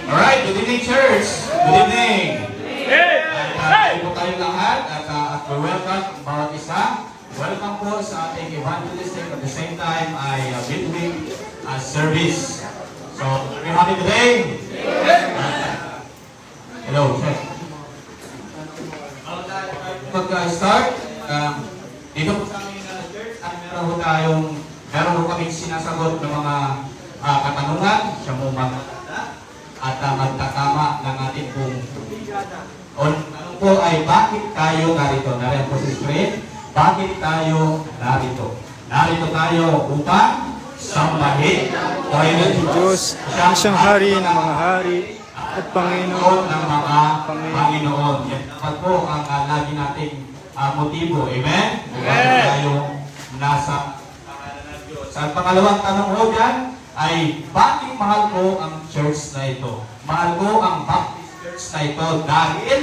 Alright, good evening church. Good evening. Ay po tayong lahat at welcome ang bawat isa. Welcome po sa ating evangelistic at the same time ay midweek service. So, are you happy today? Hello, check. Mag-start, dito po sa aming church ay meron po kaming sinasagot ng mga katanungan. Siya mo at magtatama ng ating pong ano po ay bakit tayo narito? Nariyan po si screen. Bakit tayo narito? Narito tayo upang sambahin Panginoon Diyos, ang siyang hari ng mga hari at Panginoon ng mga Panginoon. Yan dapat po ang lagi nating motibo. Amen? Bakit tayo nasa pangalan ng Diyos? Ang pangalawang tanong ko dyan ay bakit mahal ko ang church na ito? Mahal ko ang Baptist Church na ito dahil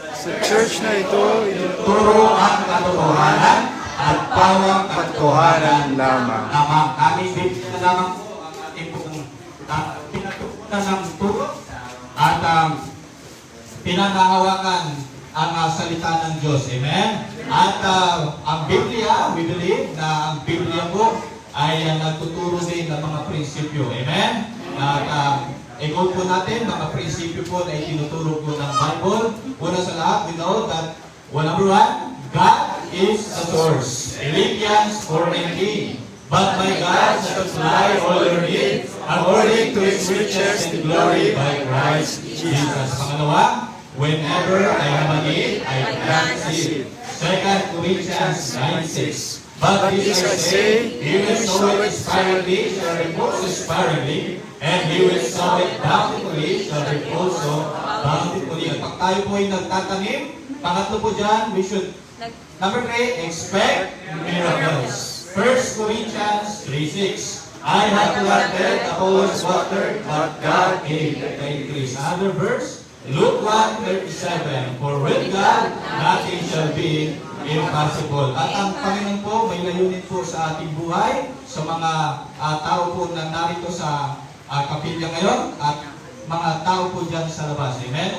sa church na ito, turo ang katotohanan at pawang katotohanan lamang. Kami Biblia na lamang po ang ating pong pinatutunan ng turo at pinanahawakan ang salita ng Diyos. Amen? At ang Biblia, we believe na ang Biblia po ay nagtuturo din ng mga prinsipyo. Amen? At i-quote po natin, mga prinsipyo po na itinuturo po ng Bible. Una sa lahat, we know that, number one, God is the source. Philippians 4:19. But my God shall supply all your needs according to His riches in glory by Christ Jesus. Pangalawa, whenever I have a need, I plant seed. 2 Corinthians 9:6. But this I say, he will sow it sparingly, shall reap also sparingly, and he will sow it bountifully, shall reap also bountifully. At pag tayo po ay nagtatanim, pangatlo po dyan, we should, number 3, expect miracles. 1 Corinthians 3:6. I have planted, Apollos watered, but God gave the increase. Another verse, Luke 1:37. For with God, nothing shall be impossible. At ang Panginoon po, may layunin po sa ating buhay, sa mga tao po na narito sa kapilya ngayon, at mga tao po dyan sa labas. Amen?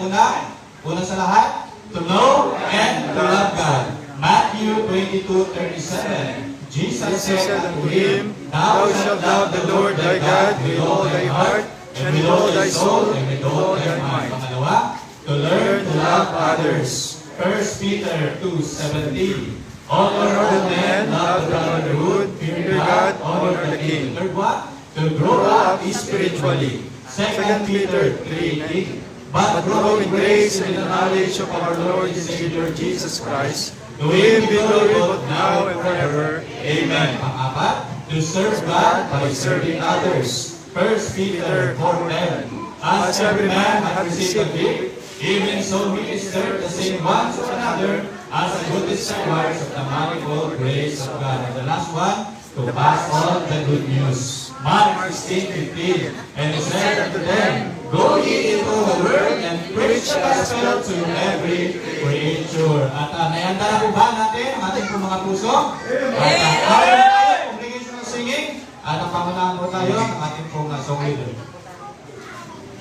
Una sa lahat, to know and to love God. Matthew 22:37. Jesus said unto him, Thou shalt love the Lord thy God with all thy heart, and with all thy soul, and with all thy mind. Pangalawa, to learn to love others. 1 Peter 2:17. Honor all men, love the brotherhood, fear God, honor the king. Third one, to grow up spiritually. 2 Peter 3:8. But grow in grace and in the knowledge of our Lord and Savior Jesus Christ. To Him be glory both now and forever. Amen. Pang-apat, to serve God by serving others. 1 Peter 4:10. As every man hath received a gift, even so minister the same one to another as a good stewards of the manifold grace of God. And the last one, to pass on the good news. Mark 16:15. And he said unto them, Go ye into the world and preach the gospel to every creature. At nayanda na po ba natin ang ating po mga puso? At tayo tayo, congregation of singing. At ang pangunahan po tayo ang ating pong song leader.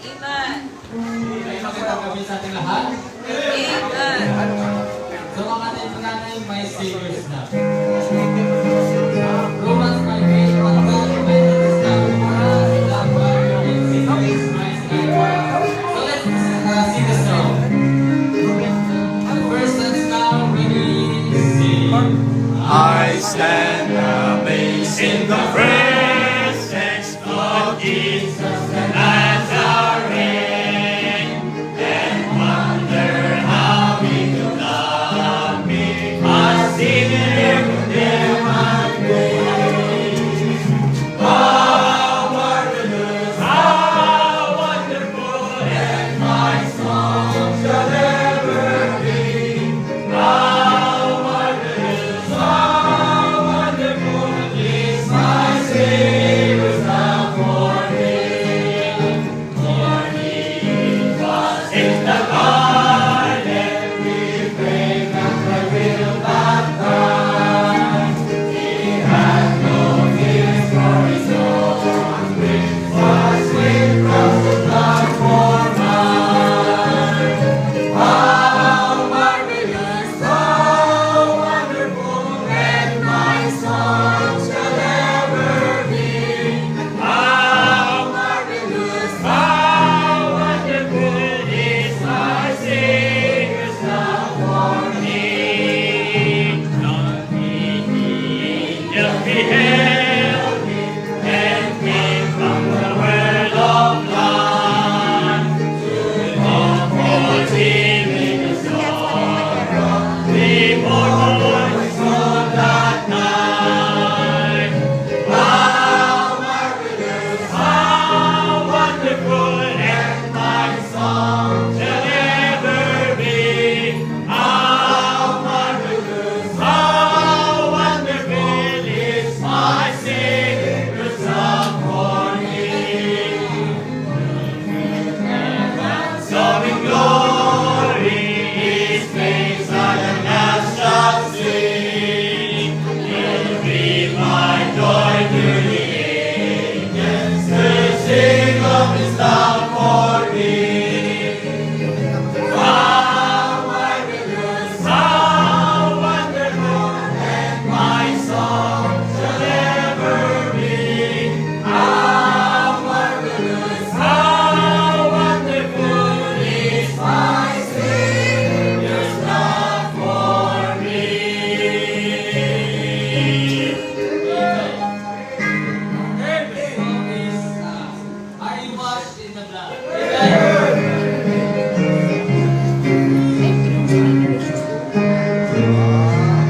Amen. Ay magandang gabi sa ating lahat. Amen. So ang ating pananay, my Savior's love. Romans 5:8. What God commended His love for us, that while we were yet sinners, Christ died for us. So let's sing the song. And first let's now ready sing. I stand amazed in the presence of Jesus the Nazarene, and wonder how He could love me, a sinner condemned and grave. How marvelous, how wonderful, and my song shall ever be. How marvelous, how wonderful is my Savior.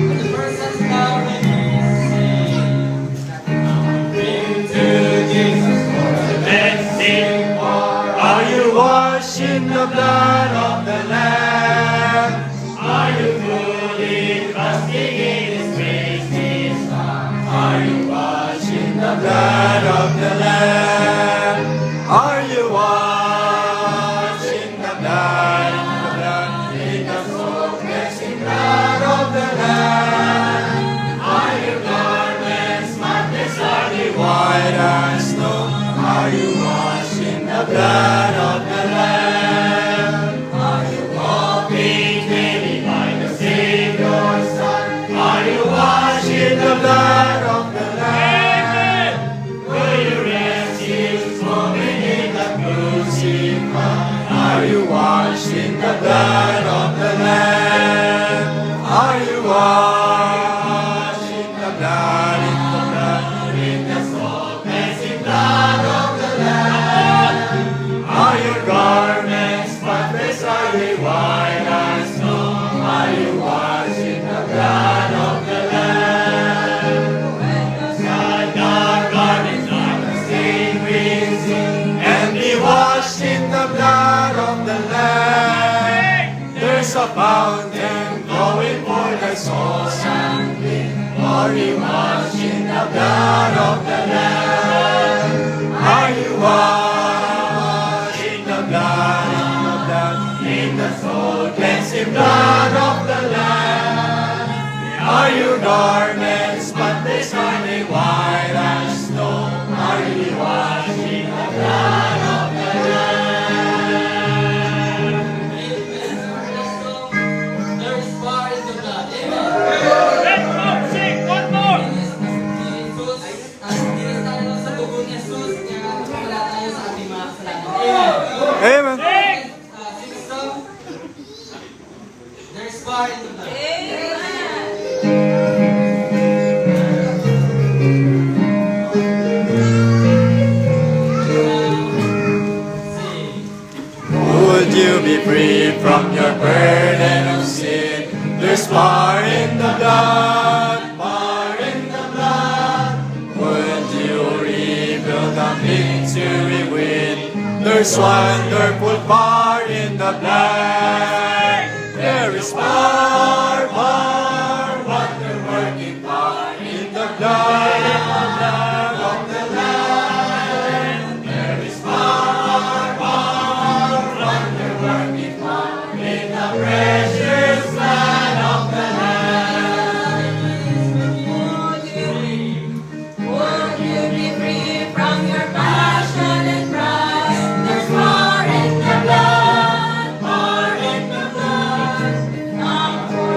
The persons now when we sing, bring to Jesus for the blessing. Are you washed in the blood of the Lamb? Are you fully trusting in His grace this time? Are you washed in the Blood of the Lamb. Are you washed in the blood, in the soul cleansing blood of the Lamb? Are your garments spotless? Are they White as snow, are you washed in the blood of the Lamb? Are you walking daily by the Savior's side? Are you washed in the blood of the Lamb? Will you rescue swimming in the crucified? Are you washed in the blood of the Lamb? Are you washed in the blood, In the soul cleansing blood of the Lamb. Are your garments spotless? Are they white as snow? Are you washed in the blood of the Lamb? When the garments are the stained with sin, and be washed in the blood of the Lamb? There's a fountain flowing for the souls and clean. Are you washed in the blood of the Lamb? Are you washed in the blood, in the soul cleansing blood of the Lamb? Are your garments spotless? Are they white as snow? Are you washed in the blood of the there is power in the blood. Amen. Dinis tayo sa dugo ni Jesus, kaya wala tayo sa ating mga kasalanan. Amen. Amen. Sing song. There is power in the blood. Would you be free from your burden of sin? There's power in the blood, power in the blood. Would you rebuild the victory win? There's wonderful power in the blood. There is power, power, wonder-working power in the blood of the Lamb. There is power, power, wonder-working power in the precious blood of the Lamb. Would you be free from your passion and pride? There's power in the blood, power in the blood. Come for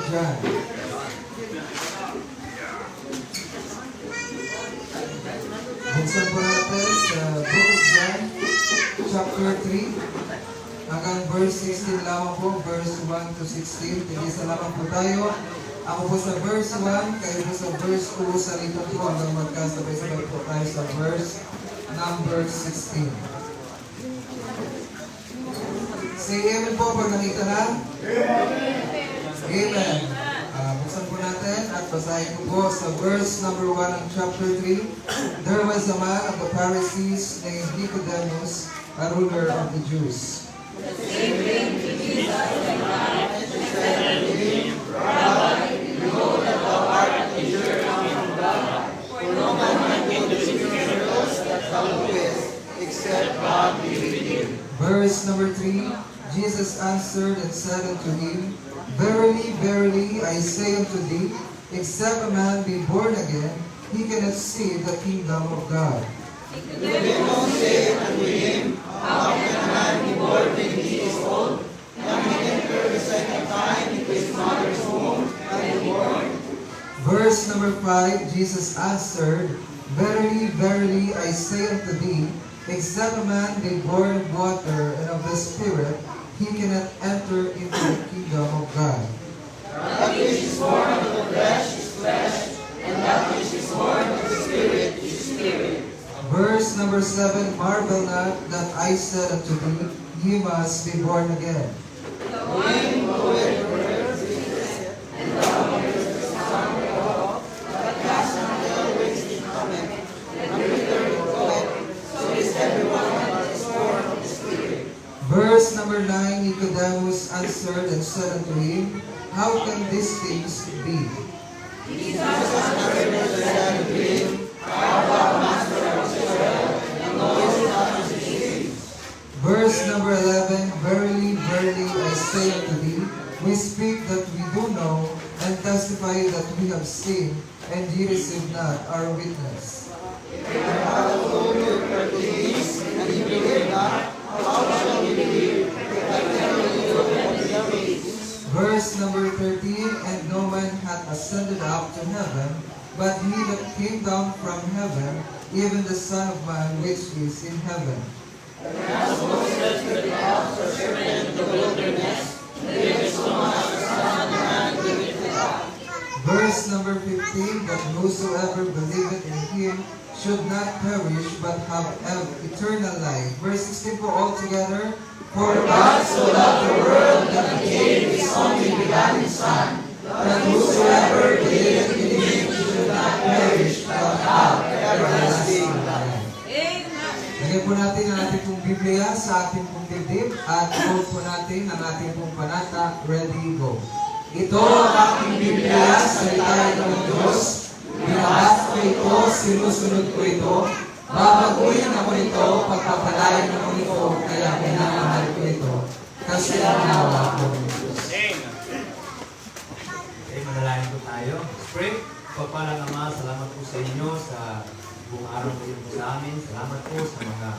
John. Buksan po natin sa Book of John, chapter 3, hanggang verse 16 lamang po, verse 1 to 16. Tigisa lamang po tayo. Ako po sa verse 1, kayo po sa verse 2, salita po hanggang magkasabay-sabay po tayo sa verse number 16. Say amen po pag nakita na. Amen. Buksan po natin at basahin ko po sa verse number 1 ng chapter 3. There was a man of the Pharisees named Nicodemus, a ruler of the Jews. Verse number 3, Jesus answered and said unto him, Verily, verily, I say unto thee, except a man be born again, he cannot see the kingdom of God. Verse number 5, Jesus answered, Verily, verily, I say unto thee, except a man be born of water and of the Spirit, he cannot enter into the kingdom of God. Verse number 7, Marvel not that I said unto thee, ye must be born again. Verse number 9, Nicodemus answered and said unto him, How can these things be? Verse number 11, Verily, verily, I say unto thee, we speak that we do know, and testify that we have seen, and ye receive not our witness. Verse number 13, And no man hath ascended up to heaven, but he that came down from heaven, even the Son of Man which is in heaven. Verse number 15, That whosoever believeth in him should not perish, but have eternal life. Verse 16 po all together. For God so loved the world that he gave his only begotten Son, that whosoever believeth in him should not perish, but have everlasting life. Lagyan po natin ang ating pong Biblia sa ating pong dibdib at quote po natin ang ating pong panata. Ready, go. Ito ang aking Biblia, salita ng Diyos. Binabasa ko ito, sinusunod ko ito. Babaguhin ako nito, pagpapalain ako nito, kaya minamahal ko ito. Kasi nawa ako ng Diyos. Okay, manalangin po tayo. Pray. Pagpalang Ama, salamat po sa inyo sa buong araw po yun po sa amin. Salamat po sa mga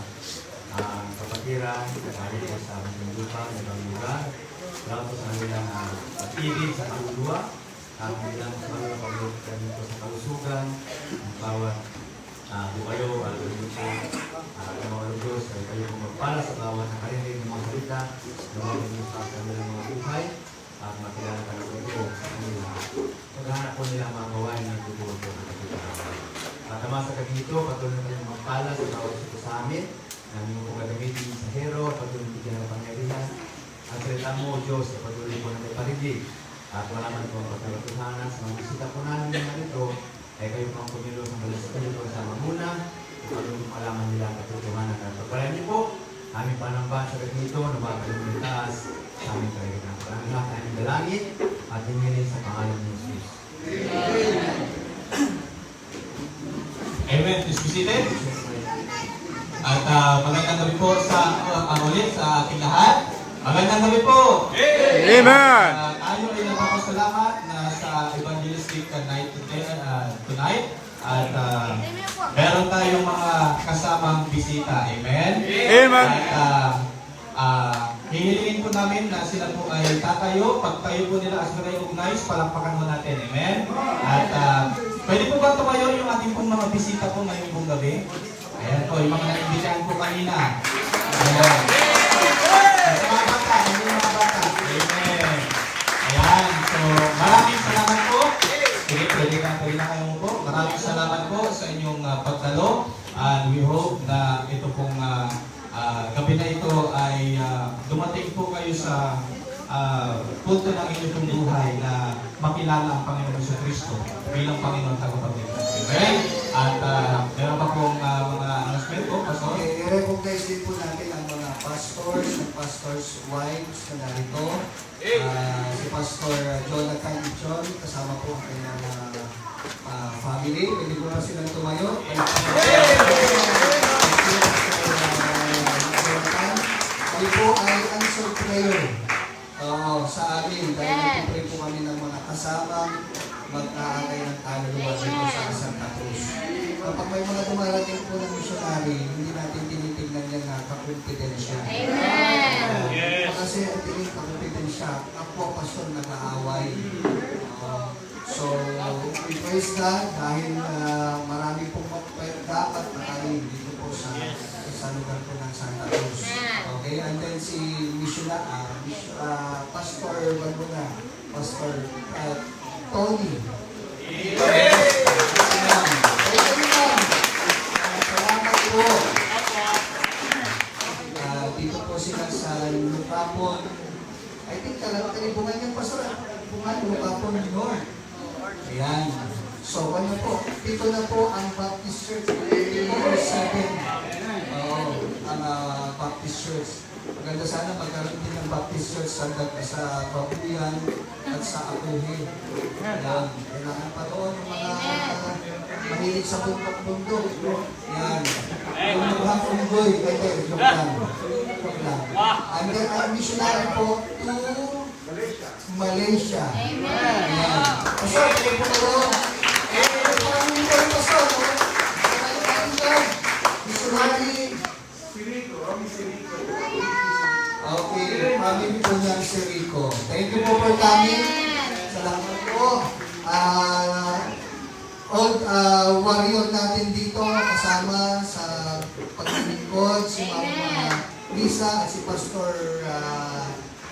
kapatiran, kagaling po sa aming lupa, sa ibang lugar. Salamat po sa kanilang pag-ibig sa kaluluwa. Ang bilang sa mga pag-ibig po sa kalusugan. Ang bawat bukayo, alulun po, ang mga Diyos, ay kayo po magpala sa bawat nakarinig ng mga salita, lumawin niyo sa kanilang mga buhay, at makilala ka na po ito sa kanila. Paghahanap po nila mga gawain ng tutulong po sa kapitang. At naman sa kagito, patuloy na kayong magpala sa bawat ito sa amin, na inyong po gagamitin sa hero, patuloy na bigyan ng pangyarihan. Ang salita mo, Diyos, ay patuloy po na may parinig. At wala man po ang pagkakatuhanan sa mga bisita po namin naman ito, ay kayo pang pumilo sa balas sa kayo sa mamuna, patuloy po malaman nila ang katotohanan. At pagpalain niyo po, aming panambahan sa kagito, na magkaroon ng taas sa aming kaligitan. Ang lahat ay dalangin at hingilin sa pangalan ng Jesus. Amen. Please be seated. At magandang gabi po sa ulit sa ating lahat. Magandang gabi po. Amen. Tayo ay nagpapasalamat na sa evangelistic night tonight. At meron tayong mga kasamang bisita. Amen. Amen. At hihilingin po namin na sila po ay tatayo. Pagtayo po nila as we recognize, palakpakan mo natin. Amen? At pwede po ba tumayo yung ating pong mga bisita po ngayong pong gabi? Ayan po, yung mga naimbitahan po kanina. Ayan. Sa mga bata, yung mga bata. Amen. Ayan. So, maraming salamat po. Sige, pwede na kayong po. Maraming salamat po sa inyong pagdalo. And we hope na ito pong gabi na ito ay dumating po kayo sa punto ng inyong pong buhay na makilala ang Panginoon Jesucristo bilang Panginoon tagapagligtas. Amen? At meron pa pong mga announcement po, Pastor? Okay, i-recognize din po natin ang mga pastors and pastors' wives na narito. Si Pastor Jonathan Ichon, kasama po ang kanyang family. Pwede po na silang tumayo. Kami po ay answered prayer sa amin. Dahil nagpipray po kami ng mga kasamang mag-aakay ng kaluluwa dito sa Santa Cruz. Kapag may mga dumarating po ng missionary, hindi natin tinitingnan yan na kakompetensya. Amen. Kasi ang tingin kakompetensya, ako pastor nag-aaway. So, we praise God dahil marami pong dapat makain dito po sa lugar po ng Santa Cruz. Okay, and then si Pastor Baguna, Pastor Tony. Salamat po. Dito po sila sa Lucapon. I think talibungan yung pastor. Lucapon North. Ayan. So, ano po? Dito na po ang Baptist Church. 7. Ang Baptist Church. Maganda sana magkaroon din ng Baptist Church sa Babuyan at sa Akuhe. Ayan. Kailangan pa doon yung mga mahilig sa bundok-bundok. Ayan. Yung mukhang unggoy. Joke lang. And then, ang missionary po to Malaysia. Ayan. Pastor, pwede po kayo. Maraming kayo, Pastor. Missionary. Okay, family po niya si Rico. Thank you po for coming. Salamat po. Old warrior natin dito kasama sa paglilingkod, si Mama Lisa at si Pastor,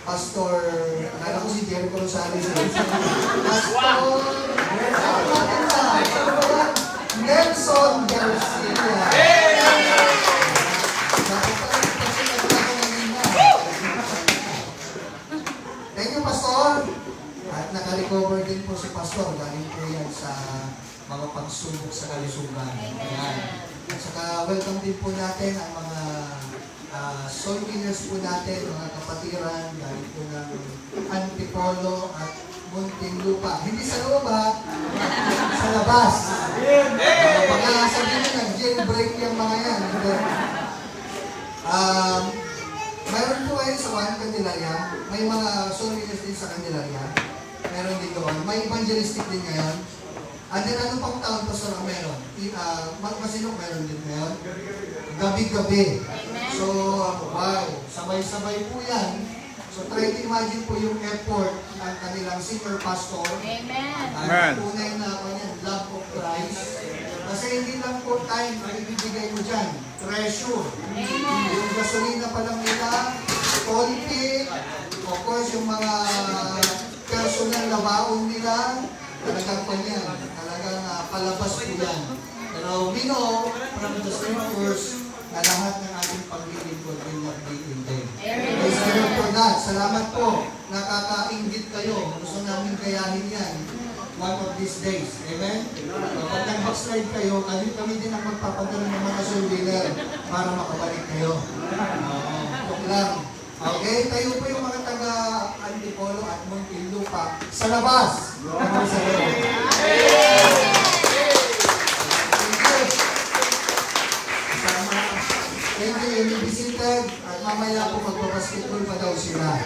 akala ko si Jericho Rosales. Nelson Garcia. Thank you, Pastor. At naka-recover din po si Pastor. Galing po yan sa mga pagsubok sa kalusugan. Ayan. At saka welcome din po natin ang mga soul winners po natin, mga kapatiran, galing po ng Antipolo at Muntinlupa. Hindi sa loob ha, sa labas. Baka sabihin nyo, nag-jailbreak yung mga yan. Mayroon po kayo sa Juan Candelaria, may mga soul winners din sa Candelaria. Meron din doon. May evangelistic din ngayon. And then ano pang taon pa sa meron? Magmasinok meron din ngayon. Gabi-gabi. So, wow, sabay-sabay po yan. So, try to imagine po yung effort ng kanilang senior pastor. Amen. Tunay na kanyang love of Christ. Kasi hindi lang po time ang ibibigay mo dyan. Treasure. Yung gasolina pa lang nila, tollfee, of course, yung mga personal na baon nila, talagang pa yan. Talagang palabas po yan. Pero we know from the scriptures na lahat ng ating paglilingkod will not be in vain. Praise the Lord for that. Salamat po. Nakakaingit kayo. Gusto namin kayahin yan one of these days. Amen? Kapag nag-backslide kayo, kami din ang magpapadala ng mga soul winner para makabalik kayo. Joke lang. Okay, tayo po yung mga taga-Antipolo at Muntinlupa sa labas. Sa loob. Thank you, you visited at mamaya po magpapasketball pa daw sila.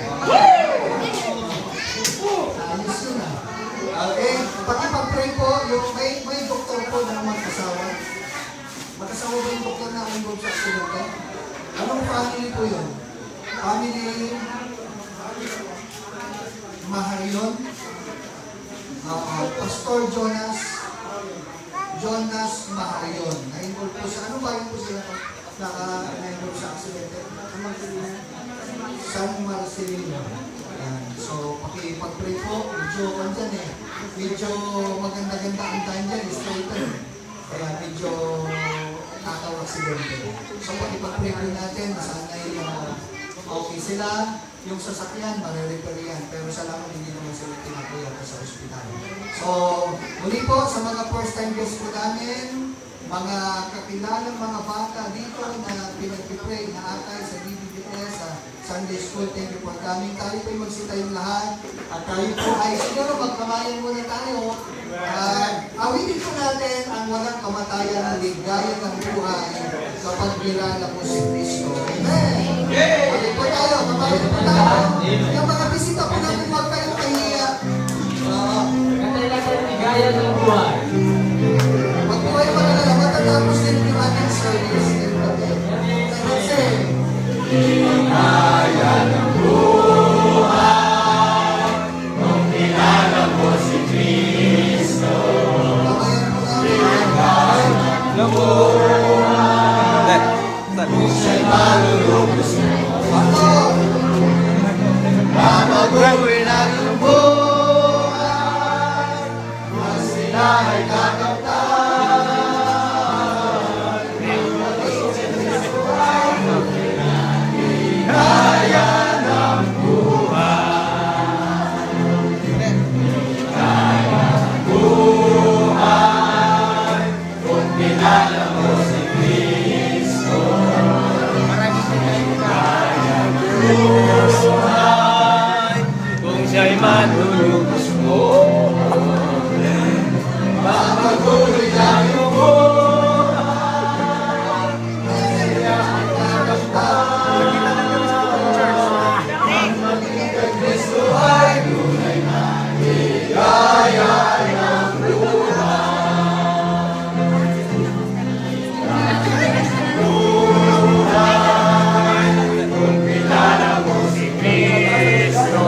Ayos yun ah. Okay, pakipag-pray po, yung may doktor po na mag-asawa. Mag-asawa ba yung doktor na involved sa accident? Anong family po yun? family Maharion, Pastor Jonas Maharion. Na-involve po siya. Ano ba yun po sila? Na-involve sa aksidente? San Marcelino. Ayan. So, pakipag-pray po. Medyo maganda-ganda ang time dyan. Straighten. Kaya medyo nakaka-aksidente. So, pakipag-pray po natin. Sana'y okay sila. Yung sasakyan, marirepair yan. Pero salamat, hindi naman sila tinatayat sa ospital. So, muli po sa mga first-time guests po namin, mga kakilalang mga bata dito na pinag-pray na atay sa DBBS, sa Sunday School, thank you for coming. Tayo po ay magsitayong lahat. At tayo po ay siguro magkamayan muna tayo. Awitin po natin ang walang kamatayan na ligaya ng buhay kapag kilala mo si Kristo. Amen! Awitin po tayo, kamayan po tayo. Yung mga bisita po natin, huwag kayong kahiya. Katayin ligaya ng buhay. Pag po kayo magalala, matatapos din yung ating service. Kasi, Ligaya ng buhay, kung kilala mo si Kristo. kamayan po natin. Kung siya'y malulubos mo, babaguhin ang iyong buhay, mas sila ay kakamtan. Ligaya ng buhay, ligaya ng buhay, kung kilala mo si Kristo. Ligaya ng buhay, kung siya'y manlulubos mo, babaguhin ang iyong buhay, mas sila ay kakamtan. Kristo ay tunay na ligaya ng buhay. Kung kilala mo si Kristo,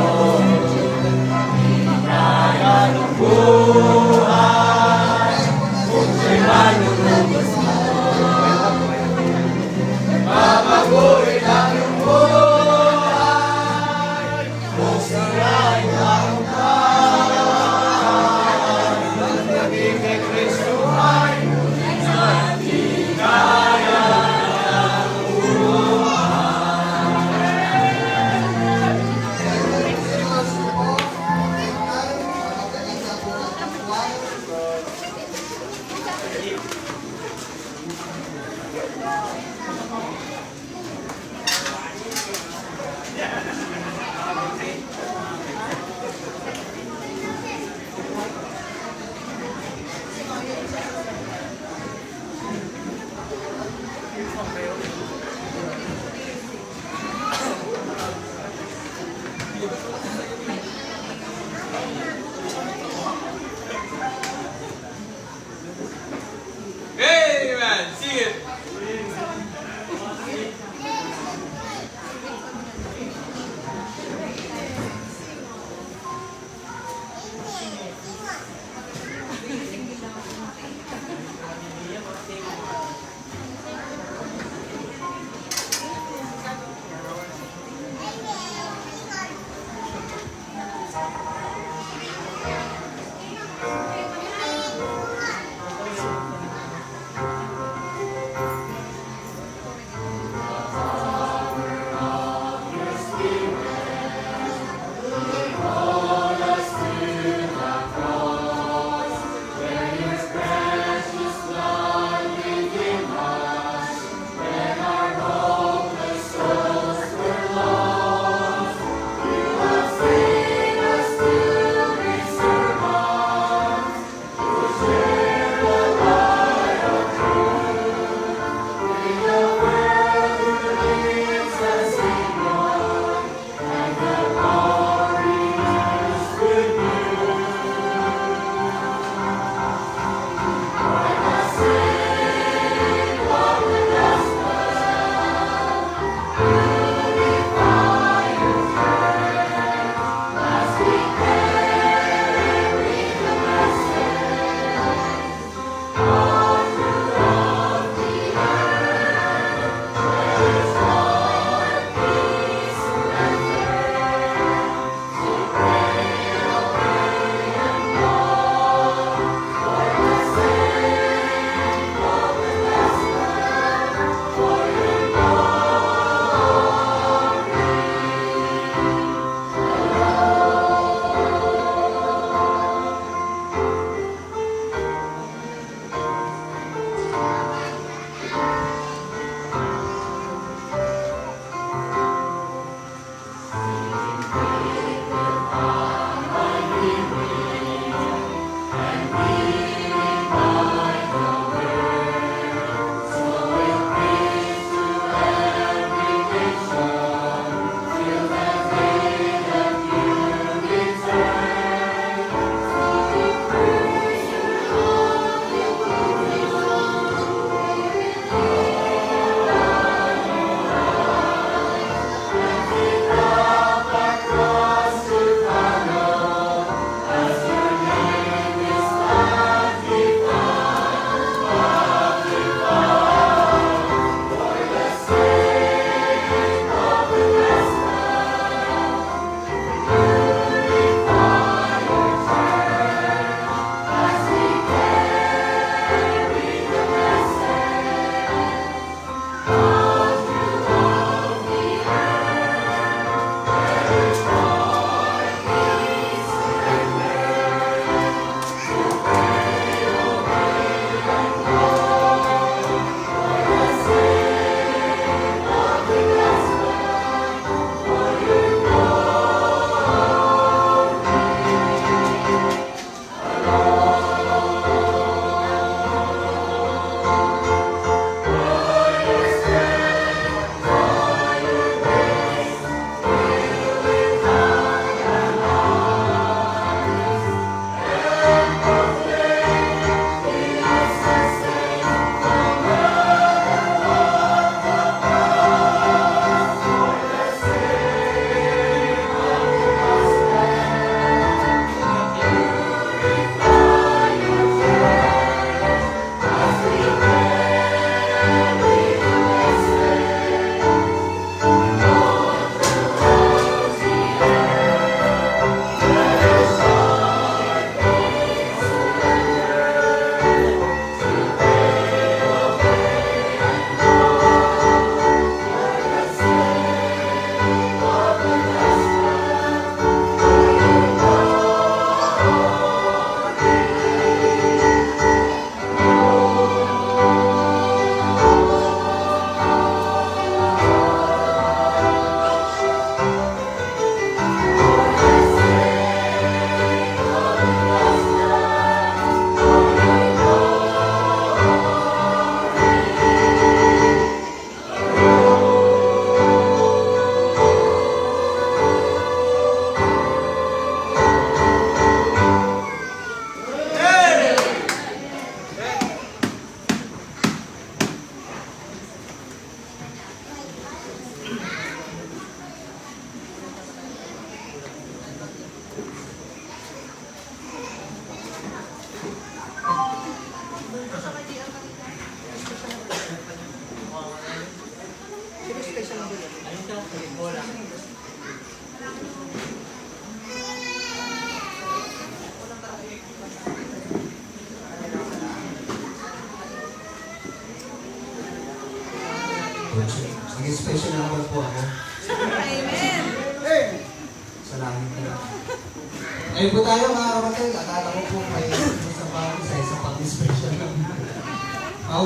ligaya ng buhay. Kung siya'y manlulubos mo, babaguhin ang iyong buhay. Kung sila ay kakamtan, naging kay Kristo ay tunay na ligaya ng Amen. Sing it. Sige, special number po ako. Amen. Sa langit na lang. Ayun po tayo mga kapatid. Akala ko po may isa pa isa pang special number.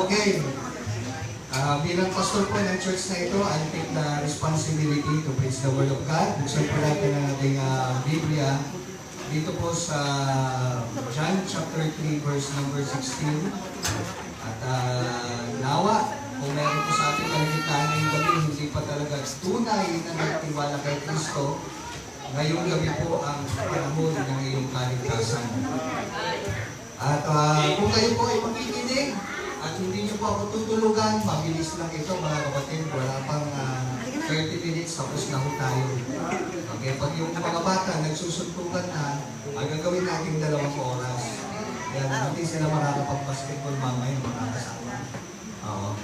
Okay. Bilang pastor po ng church na ito, I take the responsibility to preach the Word of God. Buksan po natin ang ating Biblia. Dito po sa John chapter 3 verse number 16. At nawa, kung meron po sa ating kaligtaan ngayong gabi, hindi pa talaga tunay na nagtiwala kay Kristo, ngayong gabi po ang panahon ng iyong kaligtasan. At kung kayo po ay makikinig at hindi niyo po ako tutulugan, mabilis lang ito mga kapatid, wala pang 30 minutes tapos na po tayo. Okay, pag yung mga bata nagsusuntukan na, ang gagawin natin 2 oras. Yan, hindi sila makakapag-basketball mamaya, makakasama. Oo.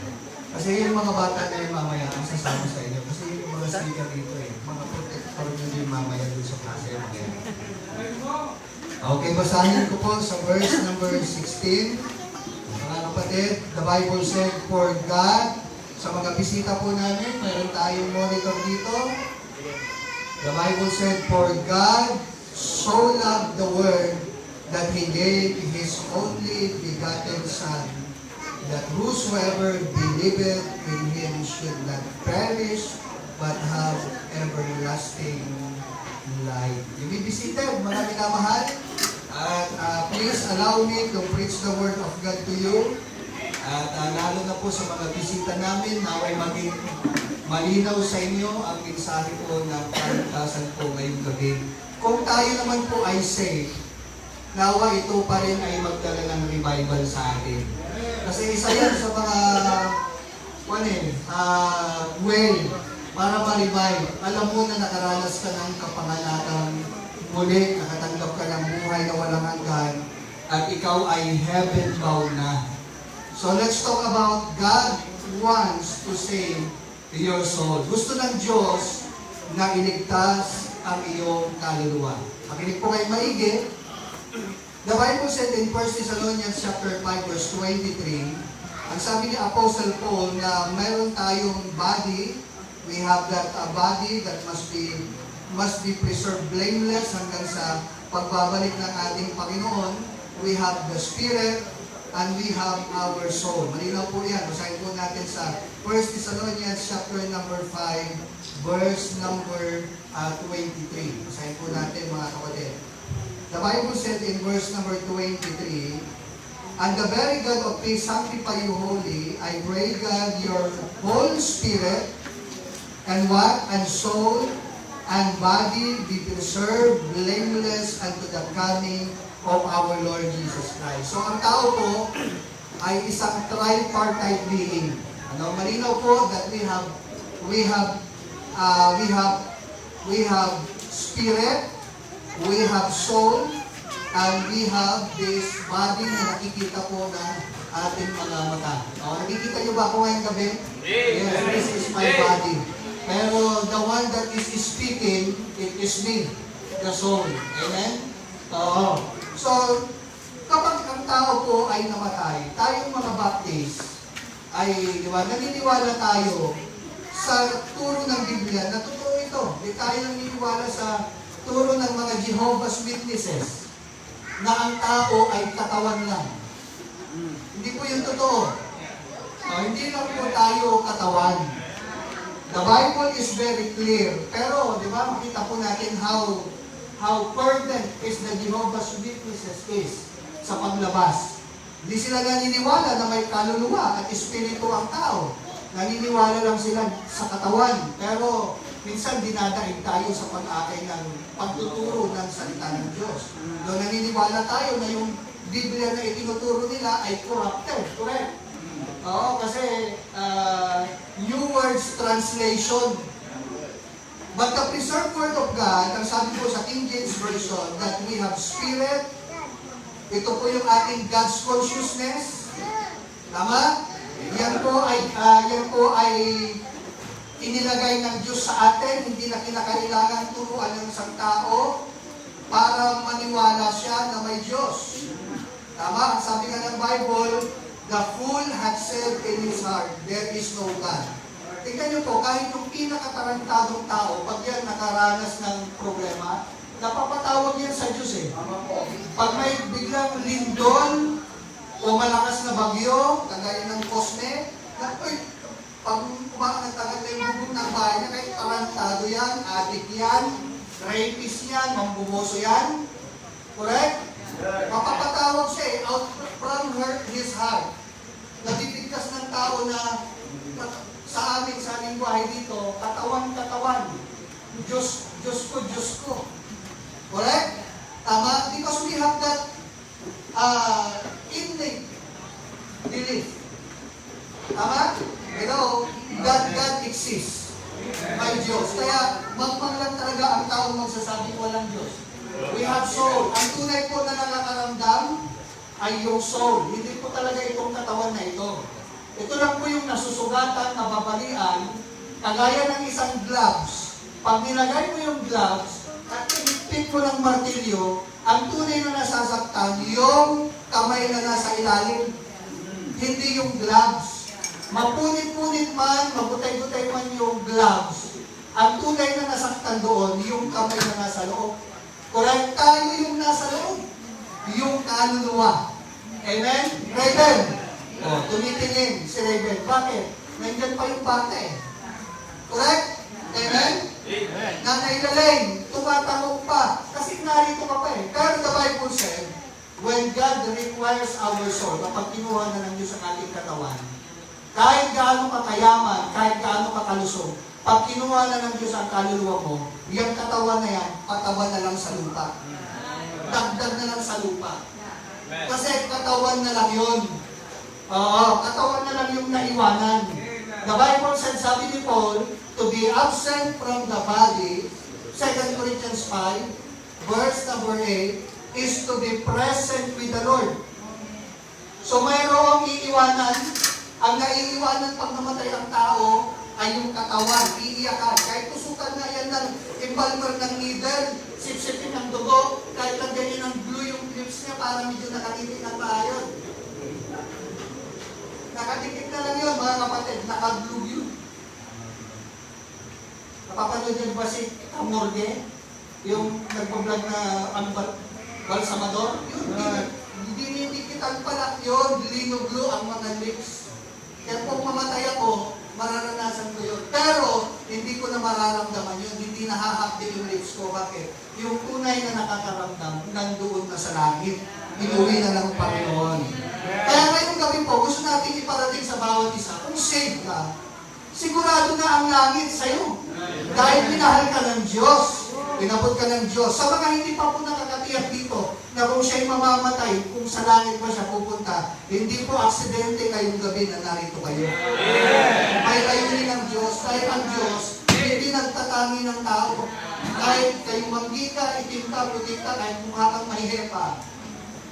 Kasi yung mga bata na yung mamaya ang sasama sa inyo. Kasi yung mga sila dito mga protector nyo yung mamaya dun sa klase. Okay, basahin ko po sa verse number 16. Mga kapatid, the Bible said, for God, sa mga bisita po namin, mayroon tayong monitor dito. The Bible said, for God so loved the world that He gave His only begotten Son, that whosoever believeth in Him should not perish, but have everlasting life. You be seated, mga minamahal. At please allow me to preach the Word of God to you. At lalo na po sa mga bisita namin, naway maging malinaw sa inyo ang mensahe po ng kaligtasan po ngayong gabi. Kung tayo naman po ay safe, nawa ito pa rin ay magdala ng revival sa atin. Kasi isa yan sa mga way para ma-revive. Alam mo na nakaranas ka ng kapangalatan, muli nakatanggap ka ng buhay na walang hanggan, at ikaw ay heaven-bound na. So let's talk about God wants to save your soul. Gusto ng Diyos na iligtas ang iyong kaluluwa. Makinig po kayo maigi. The Bible said in 1 Thessalonians chapter 5 verse 23, ang sabi ni Apostle Paul na mayroon tayong body, we have that body that must be preserved blameless hanggang sa pagbabalik ng ating Panginoon. We have the spirit and we have our soul. Malinaw po yan. Basahin po natin sa 1 Thessalonians chapter number 5 verse number 23. Basahin po natin mga kapatid. The Bible said in verse number 23, and the very God of peace sanctify you wholly. I pray God your whole spirit and what? And soul and body be preserved blameless unto the coming of our Lord Jesus Christ. So ang tao po ay isang tripartite being. Ano, malinaw po that we have spirit, we have soul, and we have this body na nakikita po ng ating mga mata. Nakikita niyo ba ako ngayong gabi? Yes, this is my body. Pero the one that is speaking, it is me, the soul. Amen? So, kapag ang tao po ay namatay, tayong mga Baptist, ay, di ba, naniniwala tayo sa turo ng Biblia na totoo ito. Di tayo naniniwala sa turo ng mga Jehovah's Witnesses na ang tao ay katawan lang. Hindi po yung totoo. Hindi lang po tayo katawan. The Bible is very clear. Pero, di ba, makita po natin how fervent is the Jehovah's Witnesses is sa paglabas. Hindi sila naniniwala na may kaluluwa at espiritu ang tao. Naniniwala lang sila sa katawan. Pero, minsan dinadaig tayo sa pag-akay ng pagtuturo ng salita ng Diyos. Doon naniniwala tayo na yung Biblia na itinuturo nila ay corrupted. Correct? Oo, kasi New Words Translation. But the preserved Word of God, ang sabi po sa King James Version, that we have spirit. Ito po yung ating God's consciousness. Tama? Yan po ay inilagay ng Diyos sa atin, hindi na kinakailangan turuan ng isang tao para maniwala siya na may Diyos. Tama? Ang sabi nga ng Bible, the fool had said in his heart, there is no God. Tingnan niyo po, kahit yung pinakatarantadong tao, pag yan nakaranas ng problema, napapatawag yan sa Diyos eh. Pag may biglang lindol o malakas na bagyo, kagaya ng Cosme, na, pag nagtagal na yung bubong ng bahay niya, kahit tarantado yan, adik yan, rapist yan, mambumoso yan. Correct? Mapapatawag siya eh, out from his heart. Natibigkas ng tao na sa amin, sa aming buhay dito, katawan. Diyos ko. Correct? Tama? Because we have that innate belief. Tama? God exists. May Diyos. Kaya, magpang lang talaga ang tao magsasabing walang Diyos. We have soul. Ang tunay po na nakakaramdam ay yung soul. Hindi po talaga itong katawan na ito. Ito lang po yung nasusugatan, nababalian, kagaya ng isang gloves. Pag nilagay mo yung gloves, at pinipit mo ng martilyo, ang tunay na nasasaktan, yung kamay na nasa ilalim, hindi yung gloves. Mapunit-punit man, mabutay-butay man yung gloves, ang tunay na nasaktan doon, yung kamay na nasa loob. Correct? Tayo yung nasa loob. Yung kaluluwa. Amen? Raven. Tumitingin si Raven. Bakit? Nandiyan pa yung bata eh. Correct? Amen? Amen. Nanay Laleng, tumatangog pa. Kasi narito ka pa eh. Pero the Bible said, when God requires our soul, kapag kinuha na ng Diyos ang ating katawan, kahit gaano ka kayaman, kahit gaano ka kalusog, pag kinuha na ng Diyos ang kaluluwa mo, yung katawan na yan, patawa na lang sa lupa. Dagdag na lang sa lupa. Kasi katawan na lang yun. Oo, katawan na lang yung naiwanan. The Bible said, sabi ni Paul, to be absent from the body, 2 Corinthians 5, verse number 8, is to be present with the Lord. So mayroong iiwanan. Ang naiiwanan pag namatay ang tao ay yung katawan, iiyakan. Kahit tusukan na yan ng embalmer ng needle, sipsipin ng dugo, kahit lagyan niya ng glue yung lips niya para medyo nakatitik na tayo. Nakatitik na lang yun, mga kapatid, nakaglue yun. Napapanood niyo ba si Camorde? Yung nagpa-vlog na balsamador? Yun, dinidikitan pala yun, linuglo ang mga lips. Kaya kung mamatay ako, mararanasan ko yun. Pero, hindi ko na mararamdaman yun. Hindi nahahakdi yung lips ko. Bakit? Yung tunay na nakakaramdam, nandoon na sa langit. Inuwi na ng Panginoon. Kaya ngayong gabi po, gusto natin iparating sa bawat isa. Kung saved ka, sigurado na ang langit sa'yo. Dahil minahal ka ng Diyos. Pinabot ka ng Diyos. Sa mga hindi pa po nakakatiyak dito, na kung siya'y mamamatay, kung sa langit ba siya pupunta, hindi po aksidente ngayong gabi na narito kayo. May layunin ng Diyos, dahil ang Diyos, hindi nagtatangi ng tao. Kahit kayo manggi ka, itim ka, puti ka, kahit mukha kang mahihepa.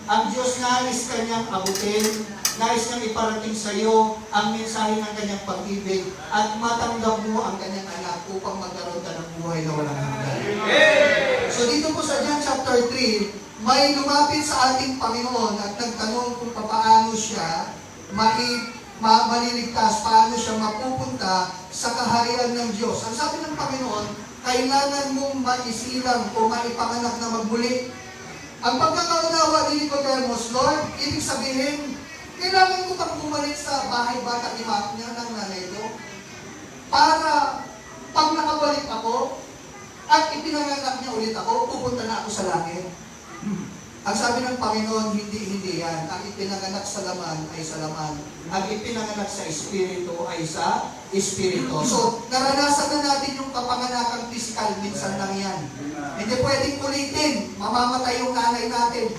Ang Diyos nais kanyang abutin, nais niyang iparating sa iyo ang mensahe ng kanyang pag-ibig at matanggap mo ang kanyang anak upang magkaroon ka ng buhay na walang hanggan. So dito po sa John chapter 3, may lumapit sa ating Panginoon at nagtanong kung paano siya maliligtas, paano siya mapupunta sa kaharian ng Diyos. Ang sabi ng Panginoon, kailangan mong maisilang o maipanganak na magmuli. Ang pagkakaunawa ni Nicodemus, Lord, ibig sabihin, kailangan ko pang bumalik sa bahay bata ni niya ng nanay ko para pag nakabalik ako at ipinanganak niya ulit ako, pupunta na ako sa langit. Ang sabi ng Panginoon, hindi yan. Ang ipinanganak sa laman ay sa laman. Ang ipinanganak sa Espiritu ay sa Espiritu. So, naranasan na natin yung kapanganakang physical, minsan lang yan. Hindi pwedeng ulitin, mamamatay yung nanay natin.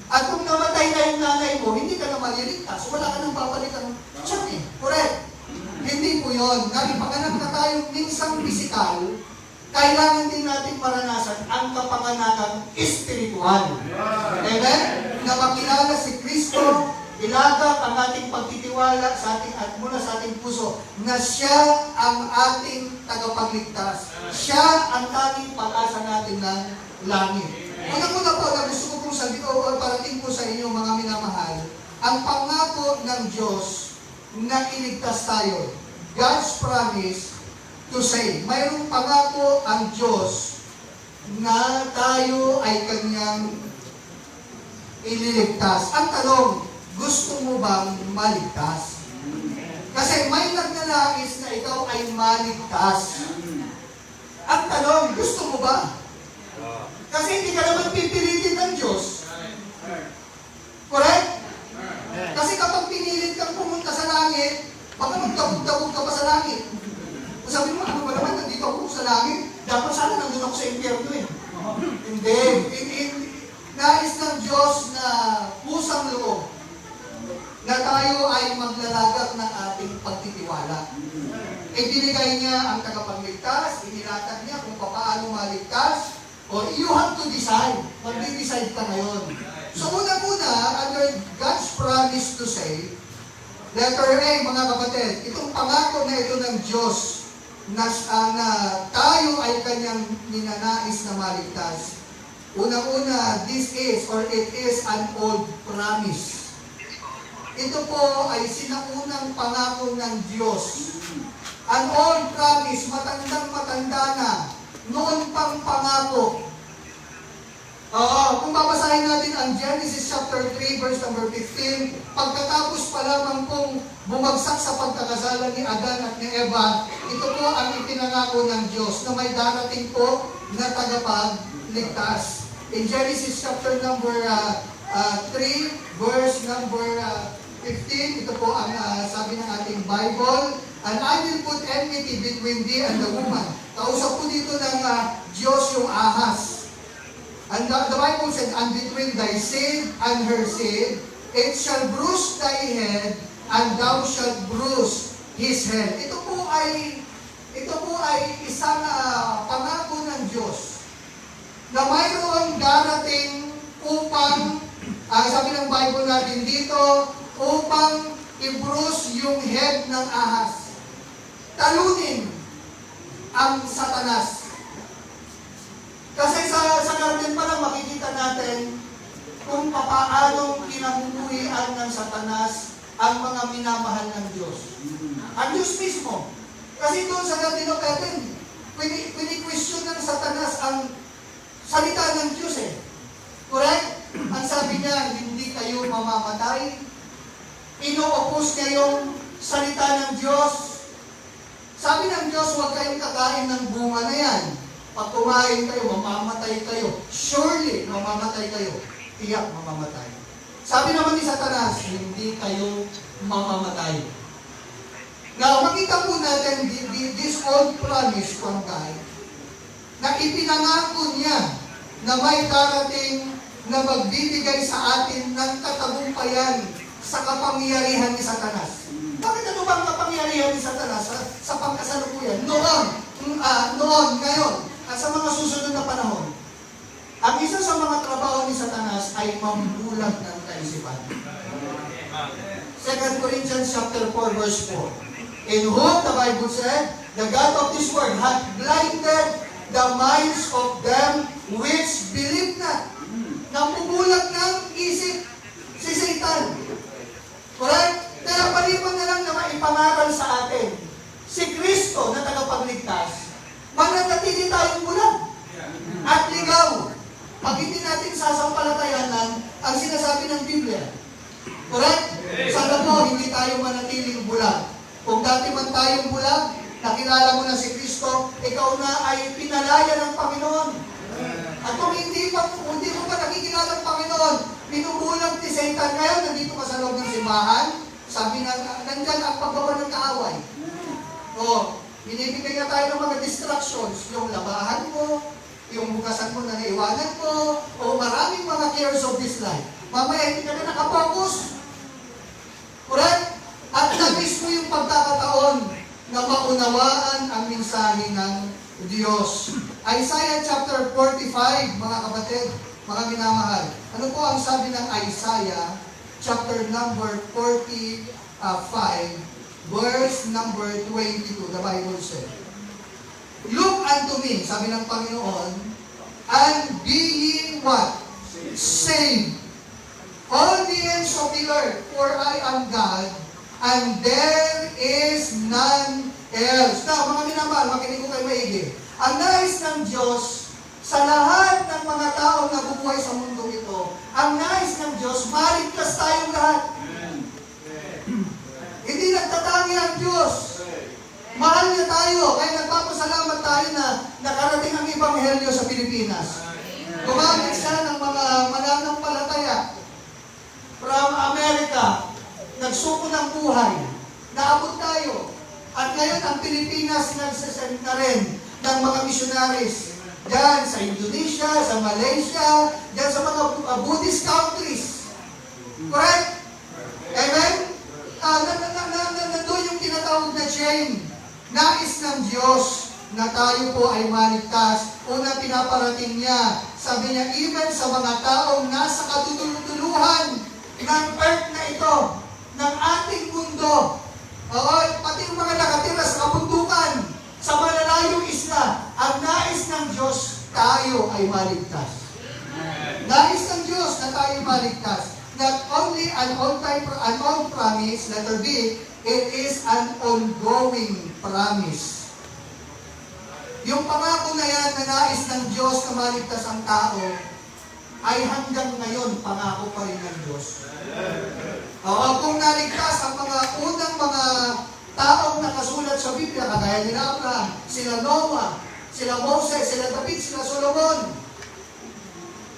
At kung namatay na yung nanay mo, hindi ka na maliligtas. Wala ka nang babalikan. Tiyan eh. Correct. Hindi po yun. Naipanganak na tayo minsang physical, kailangan din natin maranasan ang kapanganakang espiritual. Amen? Na makilala si Kristo, ilagak ang ating pagtitiwala sa ating at mula sa ating puso na siya ang ating tagapagligtas. Siya ang tanging pag-asa natin ng langit. Una-una po na gusto ko pong sabihin o parating po sa inyo mga minamahal, ang pangako ng Diyos na iligtas tayo. God's promise to save. Mayroong pangako ang Diyos na tayo ay Kanyang ililigtas. Ang tanong, gusto mo bang maligtas? Kasi may nagnanais na ikaw ay maligtas. Ang tanong, gusto mo ba? Kasi hindi ka naman pipilitin ng Diyos. Correct? Kasi kapag pinilit kang pumunta sa langit, baka magdabog-dabog ka pa sa langit. Sabi mo, ano ba naman, nandito ako sa langit? Dapat sana nandun ako sa impyerno eh. Hindi. Nais ng Diyos na pusang loob na tayo ay maglalagak ng ating pagtitiwala. Ibinigay niya ang tagapagligtas, inilatag niya kung paano maligtas, o you have to decide. Magdi-decide ka ngayon. So una-una, under God's promise to save, letter A, mga kapatid, itong pangako na ito ng Diyos na tayo ay Kanyang ninanais na maligtas. Unang-una, this is or it is an old promise. Ito po ay sinaunang pangako ng Diyos. An old promise, matandang-matanda na, noon pang pangako. Kung babasahin natin ang Genesis chapter 3, verse number 15, pagkatapos pa lamang pong bumagsak sa pagkakasala ni Adan at ni Eva, ito po ang ipinangako ng Diyos na may darating po na tagapagligtas. In Genesis chapter number 3, verse number 15, ito po ang sabi ng ating Bible, and I will put enmity between thee and the woman. Kausap po dito ng Diyos yung ahas. And the Bible said, and between thy seed and her seed, it shall bruise thy head, and thou shalt bruise his head. Ito po ay isang pangako ng Diyos na mayroong darating upang, sabi ng Bible natin dito, upang i-bruise yung head ng ahas. Talunin ang Satanas. Kasi sa garden pa lang makikita natin kung papaanong kinabubuhian ng Satanas ang mga minamahal ng Diyos. Ang Diyos mismo. Kasi doon sa garden of Eden, pini-question ng Satanas ang salita ng Diyos eh. Correct? Ang sabi niya, hindi kayo mamamatay. Ino-oppose niya yung salita ng Diyos. Sabi ng Diyos, huwag kayong kakain ng bunga na yan. Pag kumain kayo, mamamatay kayo. Surely, mamamatay kayo. Tiyak mamamatay. Sabi naman ni Satanas, hindi kayo mamamatay. Now, makita po natin this old promise from God na ipinangako niya na may darating na magbibigay sa atin ng katagumpayan sa kapangyarihan ni Satanas. Bakit ano bang kapangyarihan ni Satanas sa pangkasalukuyan? Noon, ngayon, at sa mga susunod na panahon, ang isa sa mga trabaho ni Satanas ay mambulag ng kaisipan. 2 Corinthians chapter 4, verse 4. In whom, the Bible said, the God of this world hath blinded the minds of them which believe not. Nambubulag ng isip si Satan. Correct? Kaya palipan na lang na maipangaral sa atin si Kristo na tagapagligtas, mananatili tayong bulag at ligaw pag hindi natin sasampalatayanan ang sinasabi ng Biblia. Correct? Sana po hindi tayo manatiling bulag. Kung dati man tayong bulag, nakilala mo na si Kristo, ikaw na ay pinalaya ng Panginoon. At kung hindi mo pa nakikilala ng Panginoon, pinubulag ni Satan ngayon, nandito ka sa loob ng simbahan, sabi na, nandyan ang paggawa ng kaaway. Binibigay na tayo ng mga distractions, yung labahan mo, yung bukasan mo na naiwanan mo, o maraming mga cares of this life. Mamaya hindi ka na nakapokus. Correct? At nabis mo yung pagkakataon na maunawaan ang mensahe ng Diyos. Isaiah chapter 45, mga kapatid, mga minamahal. Ano po ang sabi ng Isaiah chapter number 45, verse number 22, the Bible says, "Look unto me," sabi ng Panginoon, "and be ye what? Saved, all the ends of the earth, for I am God, and there is none else." Now, mga minamahal, makinig ko kayo maigi. Ang nais ng Diyos sa lahat ng mga taong nabubuhay sa mundo ito, ang nais ng Diyos, maligtas tayong lahat. Hindi nagtatangi ang Diyos. Mahal niya tayo, kaya nagpapasalamat tayo na nakarating ang Ebanghelyo sa Pilipinas. Gumamit siya ng mga mananampalataya from America, nagsuko ng buhay, naabot tayo. At ngayon ang Pilipinas nagsasend na rin ng mga missionaries diyan sa Indonesia, sa Malaysia, diyan sa mga Buddhist countries. Correct? Amen? Nandun yung tinatawag na chain. Nais ng Diyos na tayo po ay maligtas. Una pinaparating niya, sabi niya, even sa mga taong nasa katutuluhan ng earth na ito, ng ating mundo, pati yung mga nakatira sa kabundukan, sa malalayong isla, ang nais ng Diyos, tayo ay maligtas. Nais ng Diyos na tayo maligtas. Not only an on promise, letter B, it is an ongoing promise. Yung pangako na yan na nais ng Diyos na maligtas ang tao, ay hanggang ngayon pangako pa rin ng Diyos. Kung naligtas ang mga unang mga taong nakasulat sa Biblia, kagaya nila Abraham, sila Noah, sila Moses, sila David, sila Solomon.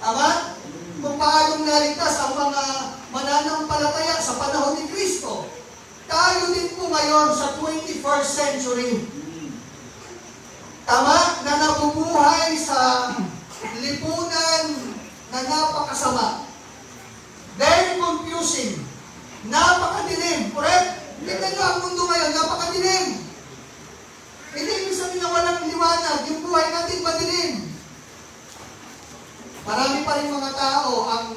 Tama? Kung paanong naligtas ang mga mananampalataya sa panahon ni Kristo, tayo din po ngayon sa 21st century. Tama? Na nabubuhay sa lipunan na napakasama. Very confusing. Napakadilim. Correct? Tignan nyo ang mundo ngayon, napakadilim. Hindi ibig sabihin na walang liwanag. Yung buhay natin madilim. Marami pa rin mga tao ang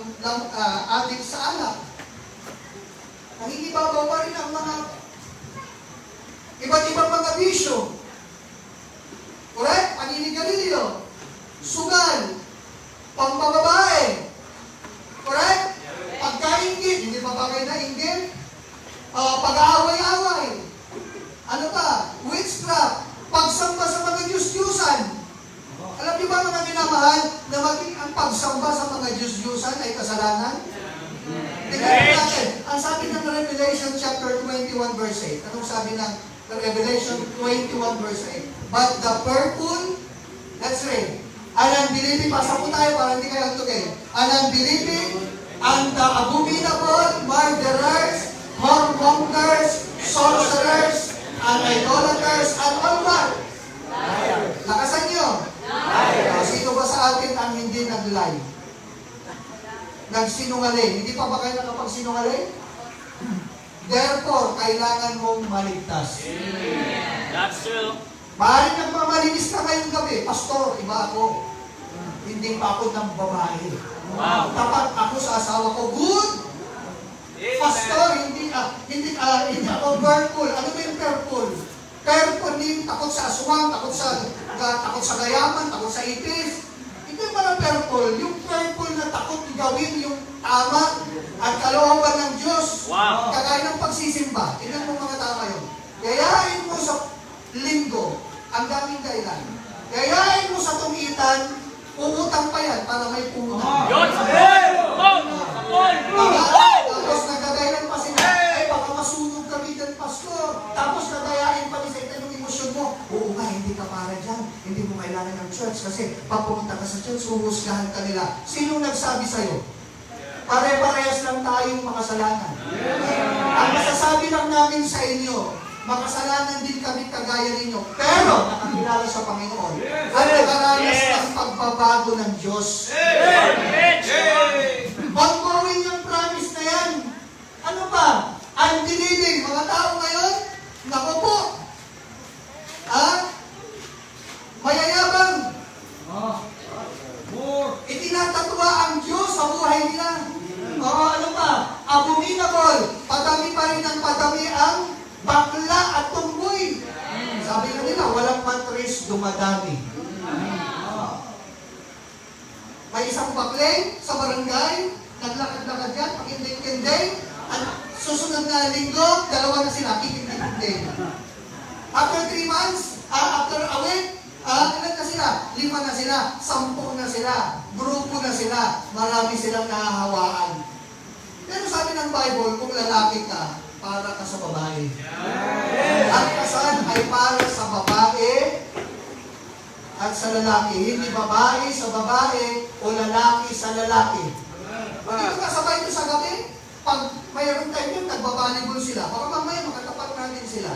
adik sa alak. Nangingibabaw pa rin ang mga iba't ibang mga bisyo. Correct? Paninigarilyo, sugal, pambababae. Correct? Pagkaingit, hindi pa bagay na inggit. Pag-aaway-away. Ano pa? Witchcraft. Pagsamba sa mga Diyos-Diyusan. Alam niyo ba mga minamahal na maging ang pagsamba sa mga Diyos-Diyusan ay kasalanan? Tingnan natin. Ang sabi ng Revelation chapter 21 verse 8. Anong sabi ng Revelation 21 verse 8? But the purple, let's read. An unbelieving, pasa po tayo para hindi kayo antugay. An unbelieving and the abominable, murderers, whoremongers, sorcerers, and idolaters, and all what? Lakasan nyo. Sino ba sa atin ang hindi nag-lie? Nagsinungaling. Hindi pa ba kayo nakapagsinungaling? Therefore, kailangan mong maligtas. That's true. Maaaring nagmamalinis ka ngayong gabi. Pastor, iba ako. Hindi pa ako ng babae. Wow. Tapat ako sa asawa ko. Good! Pastor, hindi ako purple. Ano ba yung purple? Purple din, takot sa aswang, takot sa gayaman, takot sa ipis. Hindi mga purple. Yung purple na takot gawin yung tama at kalooban ng Diyos. Wow. Kagaya ng pagsisimba. Tignan mo mga tao ngayon. Yayain mo sa linggo, ang daming dahilan. Yayain mo sa tungitan, uutang pa yan para may puhunan. Yun! Sapol! Tapos nagdadahilan pa sila, baka masunog kami dyan, pastor. Tapos nadayain pa rin sa ito yung emosyon mo. Oo nga, hindi ka para dyan. Hindi mo kailangan ng church kasi pag pumunta ka sa church, huhusgahan ka nila. Sinong nagsabi sa'yo? Pare-parehas lang tayong makasalanan. Ang masasabi lang namin sa inyo, makasalanan din kami kagaya ninyo. Pero, nakakilala sa Panginoon. At nakaranas ng pagbabago ng Diyos. Ongoing yung promise na yan. Ano pa? Unbelieving. Mga tao ngayon, naku po. Mayayabang. Itinatatwa ang Diyos sa buhay nila. Ano pa? Abominable. Imaginable, padami pa rin ng padami ang bakla at tumboy. Sabi nga nila, walang matris, dumadami. May isang bakling sa barangay, naglakad-lakad yan, pakinding-kinding, at susunod na linggo, dalawa na sila, kikinding-kinding. After 3 months, after a week, ilan na sila? 5 na sila, 10 na sila, grupo na sila, marami silang nahahawaan. Pero sabi ng Bible, kung lalaki ka, para ka sa babae. Ang kasal ay para sa babae at sa lalaki. Hindi babae sa babae o lalaki sa lalaki. Hindi ko kasabay ito sa gabi. Pag mayroon tayo yun, nagbabalibol sila. Baka mamaya makatapat natin sila.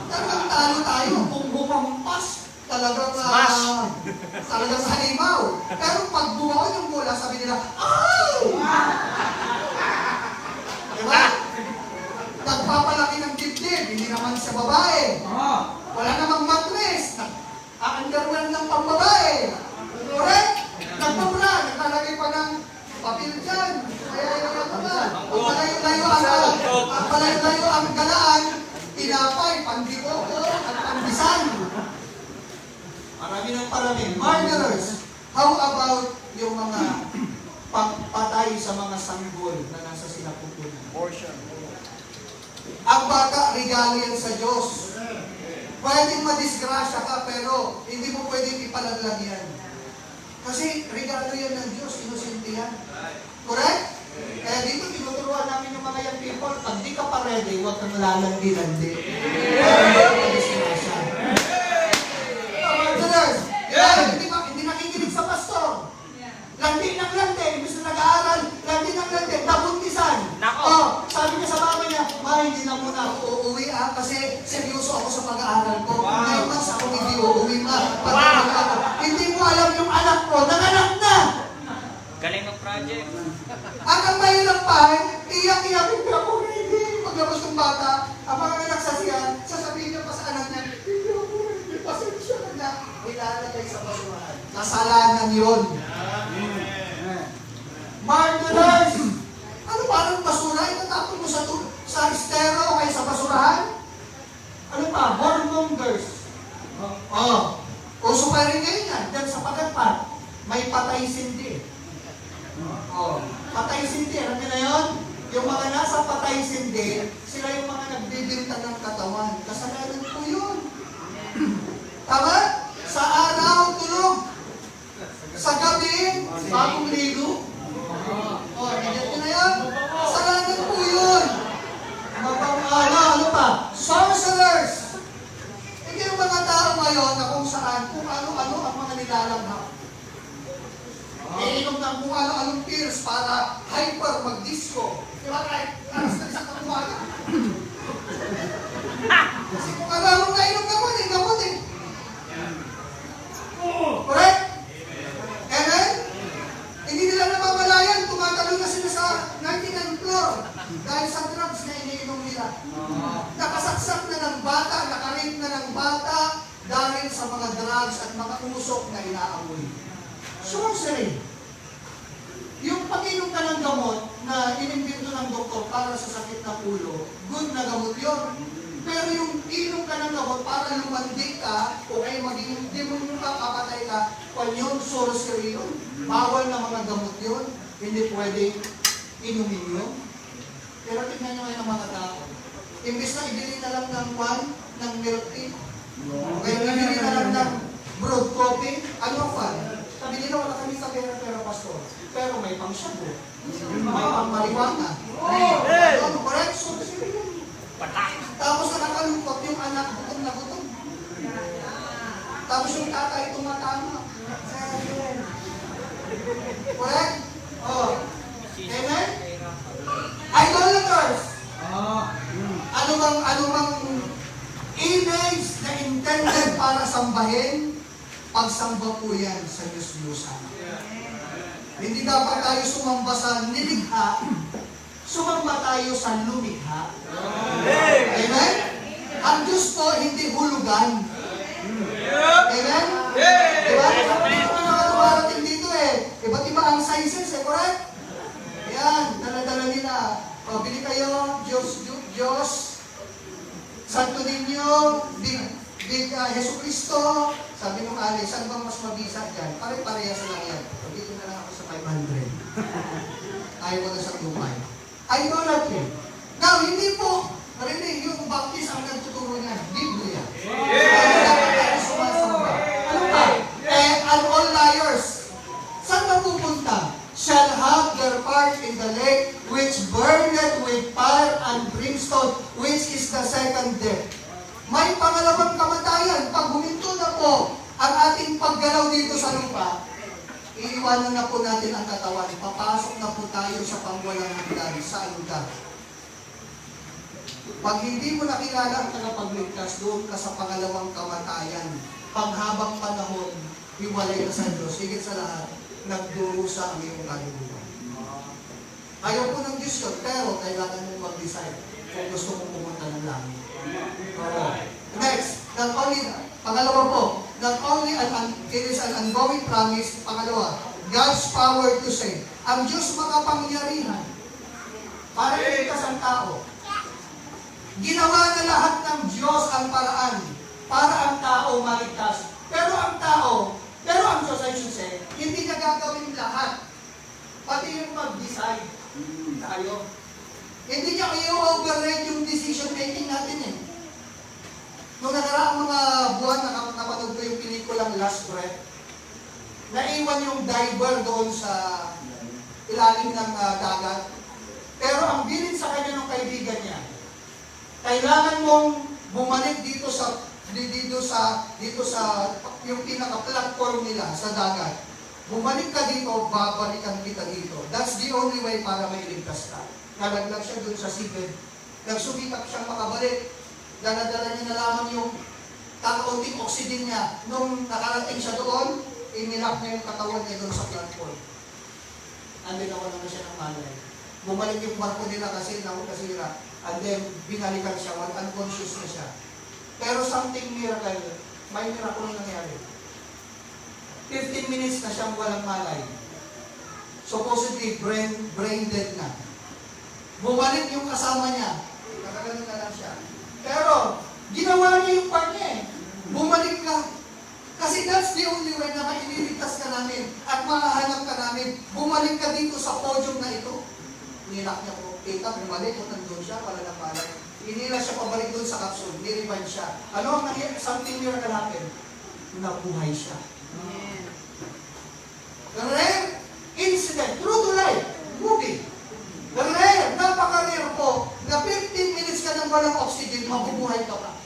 Talagang talo tayo. Kung bumampas, talagang halimaw. Pero pag bumaon yung bola, sabi nila, "Ow!" Diba? Nagpapalaki ng dibdib, hindi naman sa babae. Wala namang matris. Underwear ng pambabae. Correct? Nagpapula, naglalagay pa ng papel dyan. Palayo-layo ang galaan, tinapay, pandikoko, at pandisan. Marami ng parami. Murderers. How about yung mga patay sa mga sanggol na nasa sinapupunan? Ang bata, regalo yan sa Diyos. Pwedeng madisgrasya ka, pero hindi mo pwedeng ipalaglag yan. Kasi regalo yan ng Diyos, inosente yan. Correct? Kaya dito, tinuturuan namin yung mga young people, pag di ka pa ready, huwag kang lalandi-landi. Para madisgrasya. Murderers! Hindi nakikinig sa pastor. Landi ng landi, imbis na nag-aaral, landi ng landi, nabuntisan. Sabi niya sa mama niya, "Ma, hindi na muna ako uuwi kasi seryoso ako sa pag-aaral ko. 9 months ako hindi uuwi, ma. Hindi mo alam yung anak ko, nanganak na." Galing ng project. At ang mahirap pa, iyak-iyak yung ako, hindi. Paglabas ng bata, ang mga anak sa siya, sasabihin niya pa sa anak niya, "Hindi ako, hindi pasensya ka na." Ilalagay sa basurahan. Kasalanan yun. Murderers! Ano parang basura? Itatapon mo sa estero o kaya sa basurahan? Ano pa? Whoremongers. Uso pa rin ngayon yan. Diyan sa Pagagpat, may patay sindi. Patay sindi. Alam niyo na yun? Yung mga nasa patay sindi, sila yung mga nagbibinta ng katawan. Kasalanan po yun. Tama? Sa araw, tulog. Sa gabi, bagong ligo. Nandiyan nyo na yan? Kasalanan po yun. Ano pa? Sorcerers. Hindi yung mga tao ngayon na kung saan, kung ano-ano ang mga nilalanghap. Iinom ng kung ano-anong pills para hyper mag-disco. Diba kahit alas na isang kapumaga? Kasi kung ano-anong nainom gamot eh. Correct? Amen? Hindi nila namamalayan, tumatalo na sila sa 99th floor dahil sa drugs na iniinom nila. Nakasaksak na ng bata, nakarip na ng bata dahil sa mga drugs at mga usok na inaamoy. Sorcery. Yung pag-inom ka ng gamot na inimbento ng doktor para sa sakit na ulo, good na gamot yun. Pero yung inom ka ng gamot para lumandi ka o kaya maging demonyo ka, kapatay ka, yun, sorcery yun. Bawal na mga gamot yun. Hindi pwedeng inumin yun. Pero tignan nyo ngayon ang mga tao. Imbis na ibili na lang ng milk tea, kaya ibili na lang ng broad coffee, ano fan? Sabi nila, wala kami sa pera pastor. Pero may pang shampoo. May pang marijuana. Correct? Sorcery yun. Tapos nakakalungkot yung anak, gutom na gutom. Tapos yung tatay tumatama. Correct? Amen? Idolaters. Ano bang image na intended para sambahin? Pagsamba po yan sa Diyos-Diyosan. Hindi dapat tayo sumamba sa nilikha, sumamba tayo sa lumikha. Amen? Ang Diyos po hindi hulugan. Amen? Diba? Ang mga dumarating dito iba't iba ang sizes, correct? Ayan, dala-dala nila O, bili kayo, Diyos, Santo Niño, Big Jesu Cristo. Sabi nung Alex, saan bang mas mabisa dyan? Pare-parehas lang yan. O, dito na lang ako sa 500. Ayaw ko na sa 2.5. Idolatry. Now, hindi po, marinig, yung baptist ang nagtuturo niya, Biblia. Kaya dapat tayo sumasamba. Ano ba? And all liars. Saan na pupunta? Shall have their part in the lake which burneth with fire and brimstone, which is the second death. May pangalawang kamatayan. Pag huminto na po ang ating paggalaw dito sa lupa, iiwanan na po natin ang katawan. Papasok na po tayo sa pangwalang hanggan, sa lugar. Pag hindi mo nakilala ang tagapagligtas, doon ka sa pangalawang kamatayan. Panghabang panahon, hiwalay ka sa Diyos. Higit sa lahat, nagdurusa ang iyong kaluluwa. Ayaw po ng Diyos yun, pero kailangan mong mag-decide kung gusto mong pumunta ng langit. Oo. Next, pangalawa po, not only it is an ongoing promise, pangalawa, God's power to save. Ang Diyos makapangyarihan para iligtas ang tao. Ginawa na lahat ng Diyos ang paraan para ang tao maligtas. Pero ang Diyos, I should say, hindi niya gagawin lahat. Pati yung mag-decide tayo. Hindi niya i-override yung decision making natin eh. Noong nakaraang mga buwan, napanood ko yung pelikulang Last Breath, naiwan yung diver doon sa ilalim ng dagat. Pero ang bilin sa kanya ng kaibigan niya, kailangan mong bumalik dito sa yung pinaka-platform nila sa dagat. Bumalik ka dito, babalikan kita dito. That's the only way para mailigtas ka. Nalaglag siya dun sa seabed. Nagsumikap siyang makabalik. Dala-dala niya na lamang yung kakaunting oxygen niya. Nung nakarating siya doon, inilak niya yung katawan niya doon sa platform. Andin ako naman siya ng malay. Bumalik yung barko nila kasi nakasira. And then, binalikan siya, unconscious na siya. Pero something miracle, may miracle nangyari. 15 minutes na siyang walang malay. Supposedly, brain dead na. Bumalik yung kasama niya. Nakaganon na lang siya. Pero, ginawa niya yung part niya eh. Bumalik ka. Kasi that's the only way na maililigtas ka namin at mahahanap ka namin. Bumalik ka dito sa podium na ito. Nilak niya po. Kita, bumalik kung nandun siya, wala nang malay. Inila siya pabalik doon sa capsule. Nirevive siya. Ano ang nangyari? Something miracle happened. Nabuhay siya. Rare incident, true to life, movie. Rare, napaka-rare po, na 15 minutes ka nang walang oxygen, mabubuhay ka pa.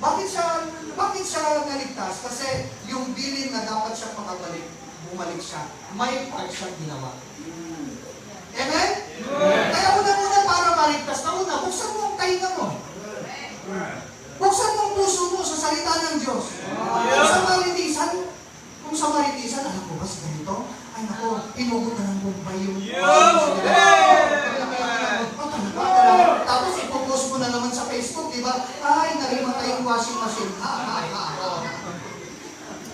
Bakit siya naligtas? Kasi yung bilin na dapat siya makabalik, bumalik siya. May part siyang ginawa. Amen? Kaya una-una para maligtas na una, buksan mo ang tainga mo. Buksan mo ang puso mo sa salita ng Diyos. Kung sa maritisan, alam ko ba si ganito? Ay nako, inugot na ng bumbay yung... Tapos ipopost mo na naman sa Facebook, di ba? Ay, narimatay yung washing machine.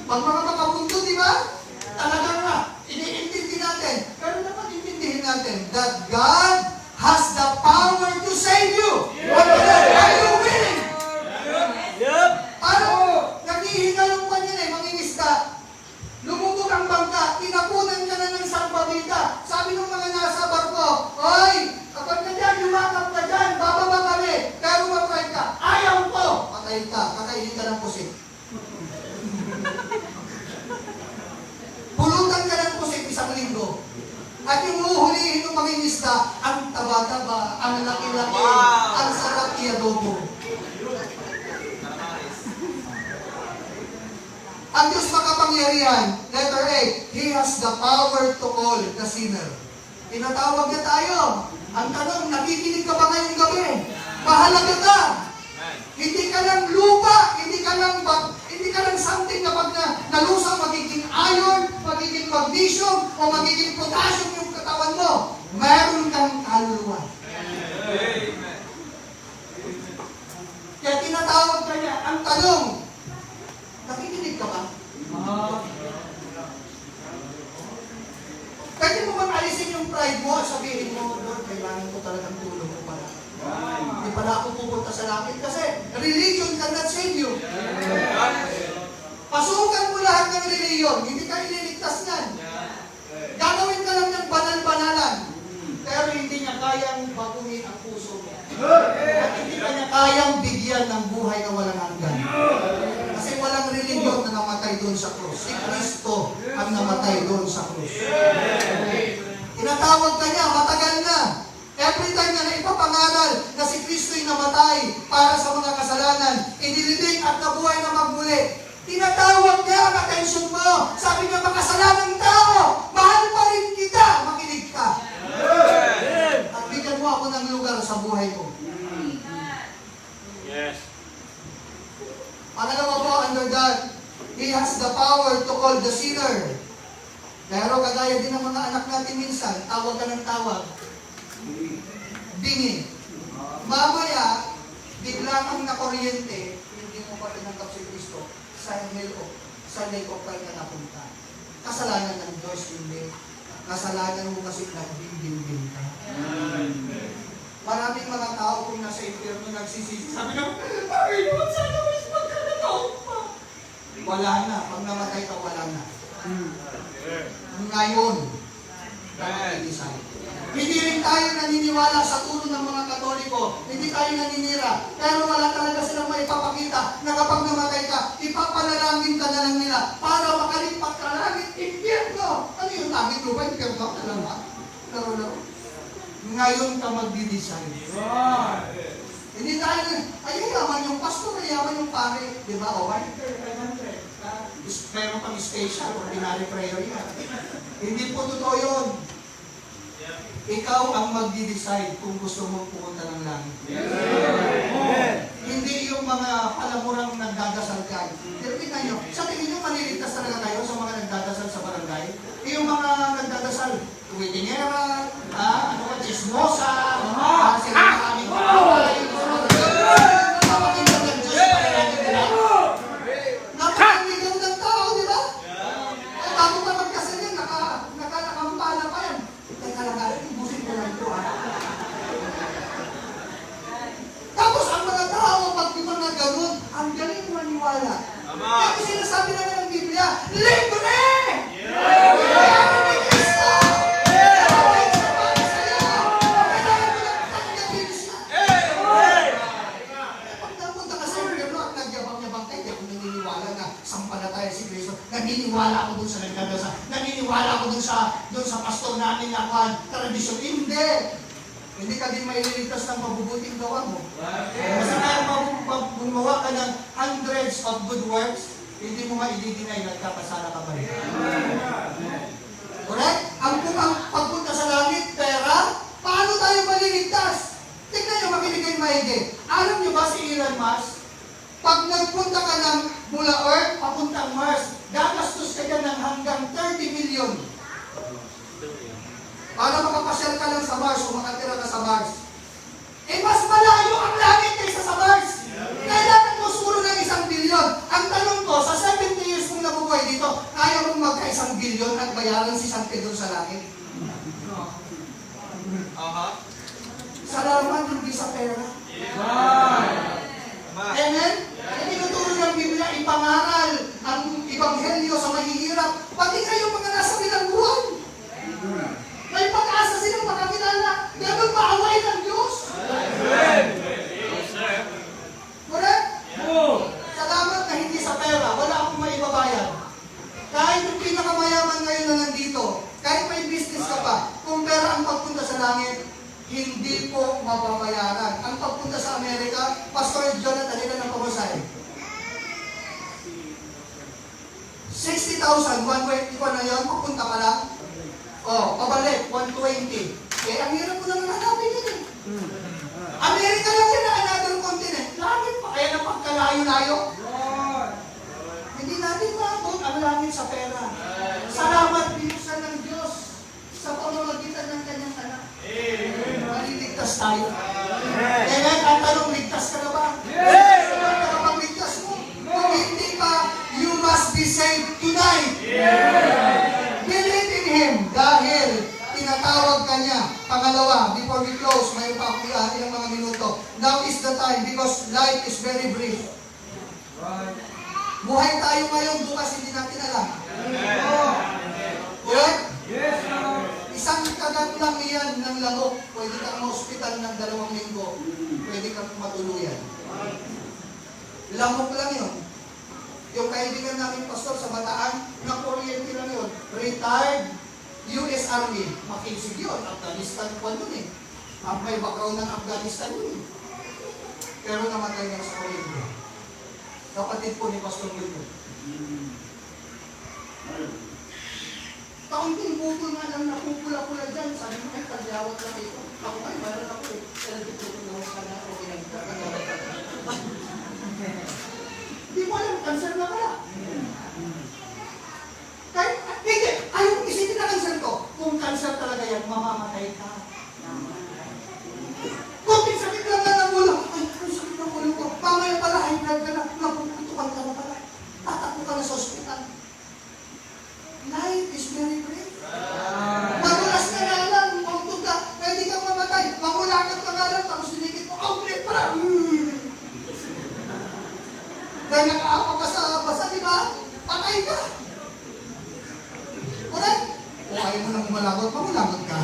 Pag mga makapunto, di ba? Talagang na, iniintindi natin. Pero dapat intindihin natin that God has the power to save you. Are you willing? Ano? Naghihingalong pa niya eh, mangingisda. Lumubog ang bangka, tinapunan ka na ng salbabida. Sabi ng mga nasa barko, oy, kapag na dyan, lumakap ka dyan, bababa kami, pero matry ka. Ayaw ko! Patayin ka, kakainin ka ng pusit. Pulutan ka ng pusit isang linggo. At yung uhulihin ng mangingisda, ang taba-taba, ang laki-laki, ang sarap i-adobo. Ang Diyos makapangyarihan, letter A, He has the power to call the sinner. Tinatawag niya tayo. Ang tanong, nakikinig ka ba ngayong gabi? Mahalaga ka. Hindi ka lang lupa, hindi ka lang something na pag nalusang magiging iron, magiging magnesium, o magiging potassium yung katawan mo. Meron kang kaluluwa. Kaya tinatawag ka niya. Ang tanong, nakikinig ka ba? Pwede mo bang alisin yung pride mo at sabihin mo, Lord, kailangan kailangan ko talagang tulong ko pala. Hindi pala ako pupunta sa langit kasi religion cannot save you. Pasukan mo lahat ng religion, hindi ka ililigtas yan. Gagawin ka lang ng banal-banalan, pero hindi niya kayang baguhin ang puso mo. At hindi ka niya kayang bigyan ng buhay na walang hanggan. Kasi walang religion na namatay doon sa krus. Si Kristo ang namatay doon sa krus. Tinatawag ka niya, matagal na. Every time na ipapangaral na si Kristo'y namatay para sa mga kasalanan, inilibing at nabuhay na magmuli. Tinatawag niya ang attention mo. Sabi niya, makasalanang tao, mahal pa rin kita, makinig ka. At bigyan mo ako ng lugar sa buhay ko. Pangalawa po, under that, He has the power to call the sinner. Pero kagaya din ng mga anak natin minsan, tawag ka ng tawag. Bingi. Mamaya, bigla kang nakuryente, hindi mo pa tinanggap si Kristo sa hell o sa lake of fire ka napunta. Kasalanan ng Diyos, hindi. Kasalanan mo kasi nagbibing ka. Maraming mga tao kung nasa impyerno nagsisisi. Sabi na, Panginoon, sana mas magkakataon pa. Wala na. Pag namatay ka, wala na. Ngayon, nakakilisay. Hindi rin tayo naniniwala sa turo ng mga Katoliko. Hindi tayo naninira. Pero wala talaga silang maipapakita na kapag namatay ka, ipapanalangin ka na lang nila para makalipat ka langit, impyerno. Ano yung langit lupa? Impyerno ka lang ba? Laro-laro. Ngayon ka magdi-decide. Hindi tayo, ay yaman yung pastor, yaman yung pare. Di ba? O, 100. Meron pang special, ordinary prayer yan. Hindi po totoo yun. Ikaw ang magdi-decide kung gusto mong pumunta ng langit. Hindi yung mga palamurang nagdadasal kayo. Pero tingnan nyo, sa tingin nyo maliligtas talaga kayo sa mga nagdadasal sa barangay? Yung mga nagdadasal, tuwitingera, ano ba, chismosa, sila na aming kapatay, napakinggan ng Diyos sa panalangin nila. Napakinggan ng tao, di ba? Ay, bago ka magkasal yan, nakampala pa yan. Teka lang, ibusin ko lang ito, ha? Tapos ang mga tao, pag di mga ganun, ang galing maniwala. Kaya sinasabi na ng Biblia, libre! Libre ni Cristo! Libre sa para sa'yo! Kailangan mo lang tanggapin siya. Pag napunta ka sa impyerno at nagyabang-yabang kayo, di ako naniniwala na sampalataya si Cristo. Naniniwala ako dun sa nagkadasa. Naniniwala ako dun sa pastor namin na tradisyon. Hindi! Hindi ka din maililigtas ng mabubuting gawa mo. Kasi kaya gumawa ka ng hundreds of good works, hindi mo maididinay nagkapasala ka pa rin. Correct? Ang pagpunta sa langit, pera, paano tayo maliligtas? Tignan nyo, makinig kayo maigi. Alam nyo ba si Elon Musk? Pag nagpunta ka ng mula Earth, papuntang Mars, gagastos ka dyan ng hanggang 30 million. Para makapasyal ka lang sa Mars o makatira ka sa Mars. Eh, mas malayo ang langit kaysa sa Mars. Kailangan mo suro ng 1 bilyon. Ang tanong ko, sa 70 years kong nabubuhay dito, kaya mong magka-1 bilyon at bayaran si San Pedro sa langit? Salamat hindi sa pera. Amen? Tinuturo ng Biblia, ipangaral ang Ebanghelyo sa mahihirap. Pati kayo mga nasa bilangguan. May pag-asa silang makakilala. Ganun maaway ng Diyos. Correct? Salamat na hindi sa pera. Wala akong maibabayad. Kahit yung pinakamayaman ngayon na nandito, kahit may business ka pa, kung pera ang pagpunta sa langit, hindi po mababayaran. Ang pagpunta sa Amerika, Pastor Jonathan, ilan ang pamasahe? 60,000, one way, ikaw na yun, papunta ka lang. Oh, pabalik, 120. Eh, ang hirap mo naman hanapin yun eh. Amerika lang yan na another continent. Langit pa, kaya na pagkalayo-layo. Hindi natin maabot ang langit sa pera. Salamat binusan ng Diyos sa pamamagitan ng kanyang anak. Maliligtas tayo. Kaya ang tanong, ligtas ka na ba? Sabi ka bang ligtas mo? Kung hindi pa, you must be saved tonight. Believe in Him dahil tinatawag ka niya. Pangalawa, before we close, may pa akong ilang mga minuto. Now is the time because life is very brief. Buhay tayo ngayon, bukas hindi natin alam. Correct? Isang kagat lang yan ng lamok. Pwede kang ma-hospital ng 2 linggo. Pwede kang matuluyan. Lamok lang yun. Yung kaibigan namin pastor sa Bataan, na kuryente lang yun. Retired US Army. Makinsig yun. Afghanistan pa dun eh. May background ng Afghanistan dun eh. Pero namatay niya sa kuryente. Kapatid po ni Pastor Wilson. Kaunting buto nga lang napupula-pula dyan. Sabi mo, ay, tagyawat lang ito. Ako, ay, meron ako eh. Pero dito ko na ka na ako pinagkakagawat. Hindi mo alam, cancer na pala. Kahit, hindi, ayaw kong isipin na cancer to. Kung cancer talaga yan, mamamatay ka. Kunting sakit lang na ng ulo. Ay, ang sakit ng ulo ko. Mamaya pala, high blood ka na. Napuputukan ka na pala. Tatakbo ka na sa ospital. Life is very brief. Magulas ka na lang, mautog ka, pwede kang mamatay. Mamulakat ka nga lang, tapos dinikit mo, outlet pa lang. Dahil nakaapa ka sa basa, di ba? Patay ka. Correct? O ayaw mo nang umalagot, mamulagot ka.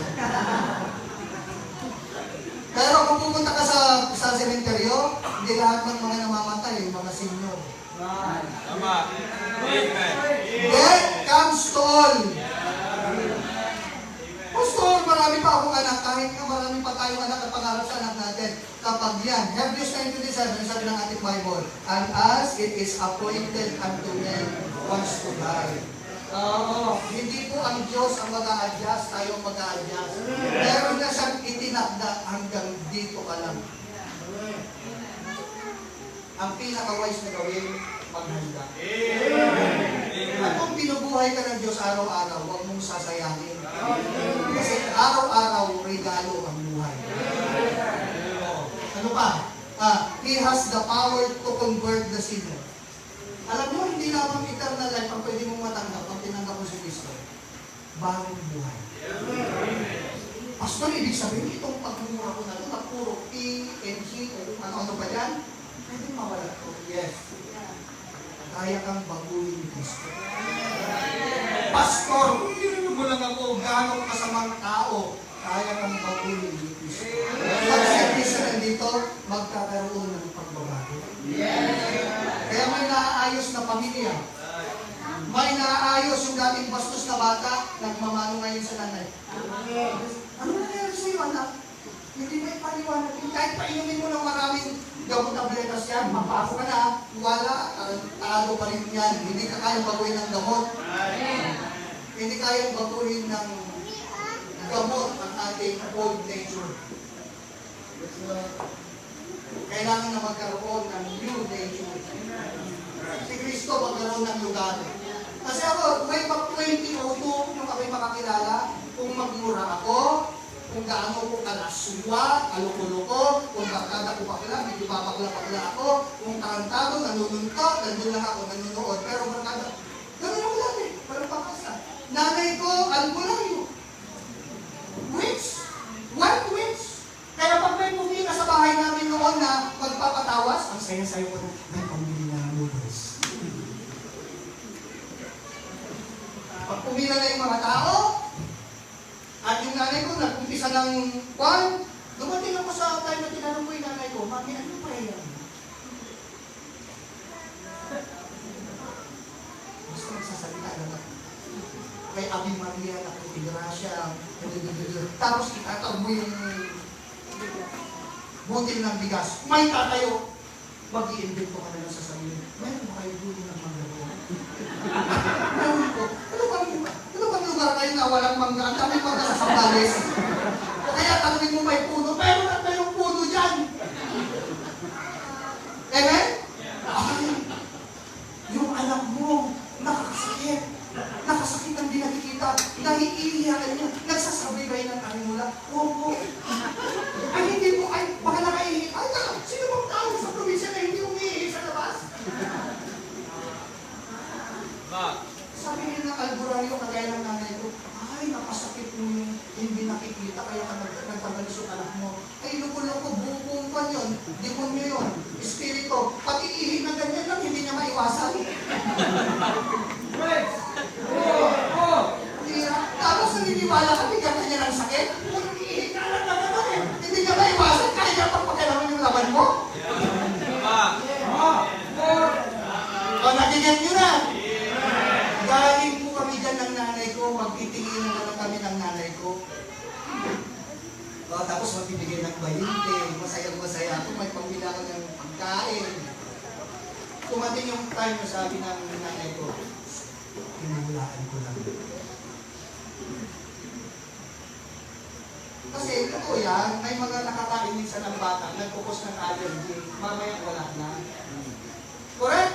Pero kung pupunta ka sa sementeryo, hindi lahat ng mga namamatay, mga senior. Tama. Amen. Death comes to all. Pastor, marami pa akong anak. Kahit nga marami pa tayong anak at pangarap sa anak natin. Kapag yan, Hebrews 9:27, sabi ng ating Bible, and as it is appointed unto men once to die. Hindi po ang Diyos ang mag-a-adjust, tayo ang mag-a-adjust. Meron na siyang itinakda hanggang dito ka lang. Ang pinaka-wise na gawin, paghanda. At kung binubuhay ka ng Diyos araw-araw, huwag mong sasayangin. Kasi araw-araw, regalo ang buhay. Ano pa? He has the power to convert the sinner. Alam mo, hindi lamang eternal life ang pwede mong matanggap pag tinanggap mo si Kristo. Bagong buhay. Pastor, ibig sabihin, itong pagmumura ko na ito, na puro P, N, G, ano pa dyan? Pwede mawala ito. Yes. Kaya kang baguhin ni Kristo. Pastor, hindi mo lang ako, gano'ng kasamang tao, kaya kang baguhin ni Kristo. Pag si Kristo nandito, magkakaroon ng pagbabago. Kaya may naaayos na pamilya. May naaayos yung dating bastos na bata, nagmamano ngayon sa nanay. Ano nangyari sa'yo, anak? Hindi may paliwanag. Kahit painumin mo ng maraming gamot tabletas yan, mapako ka na, wala, talo pa rin yan. Hindi ka kayang baguhin ng gamot. Hindi kayang baguhin ng gamot ang ating old nature. Kailangan na magkaroon ng new nature. Si Kristo magkaroon ng lugar. Kasi ako, may pag-2002, nung ako'y makakilala, kung magmura ako, kung gaano ko kalaswa, kaluko-luko, kung bakada ko pakila, medyo papakla-pakla ako, kung tarantado, nanununtot, nandun lang ako, nanunood. Pero bakada, gano'n ako lang eh, walang pakasa. Nanay ko, albularyo. Witch. One witch. Kaya pag may pumila sa bahay namin noon na magpapatawas, ang saya-sayo ko na, may pamili na ng noodles. Pag pumila na yung mga tao, at yung nanay ko, nag-umpisa ng kwan, dumating ako sa time na tinanong ko yung nanay ko, Mami, ano pa yan? Basta nagsasalita lang ako. Kay Abi Maria, nakitigra siya, tapos itatag mo yung butil ng bigas. May tatayo. Mag-i-invento ka na lang sa sarili. Meron ba kayo butil ng mangga? Meron ko. Ano bang lugar kayo na walang mangga? Ang dami mangga sa Sambales. O kaya tanongin mo may puno. Meron at mayroong puno dyan. Amen? Ay, yung anak mo, nakakasakit. Nakasakit ang di nakikita. Nahiihiyakan niya. Nagsasabay-bay ng karinula. Opo. Ay, hindi po. Ay, baka nakaihi. Ay, sino bang tao sa probinsya na hindi umiihi sa labas? Sabi niya ng albularyo, kagaya ng nanay ko, ay, napasakit mo yung hindi nakikita, kaya ka selos yung anak mo. Ay, loko-loko, buong pan yun. Demonyo yun. Espiritu. Pati ihig na ganyan lang, hindi niya maiwasan. Tapos naniniwala ka, bigyan ka niya ng sakit. Kung ihig na lang naman eh. Hindi niya maiwasan, kaya niya pagpagalaman yung laban mo. O, nakigan nyo na. Galing po kami dyan ng nanay ko, magtitingin na lang kami ng nanay ko. O, tapos magbibigay ng bayinte, masayang-masaya ako, may pambila ko ng pagkain. Tumating yung time na sabi ng nanay ko, hinuhulaan ko lang. Kasi ito yan, may mga nakakain minsan ng bata, nagkukos ng allergy, mamaya wala na. Correct?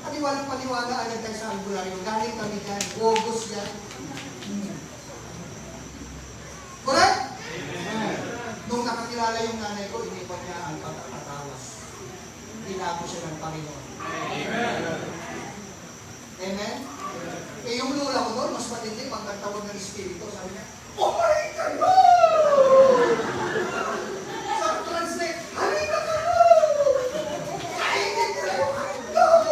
Paniwalang-paniwala agad tayo sa albularyo. Galing kami dyan. Bogos yan. Correct? Nung nakakilala yung nanay ko, inipan niya ang pagkakatawas. Binago siya ng Panginoon. Amen? Eh yung lula ko doon, mas matindi pag nagtawag ng Espiritu. Sabi niya, oh my God! Sa translate, halika ka mo! Kainin ko na yung hanggaw!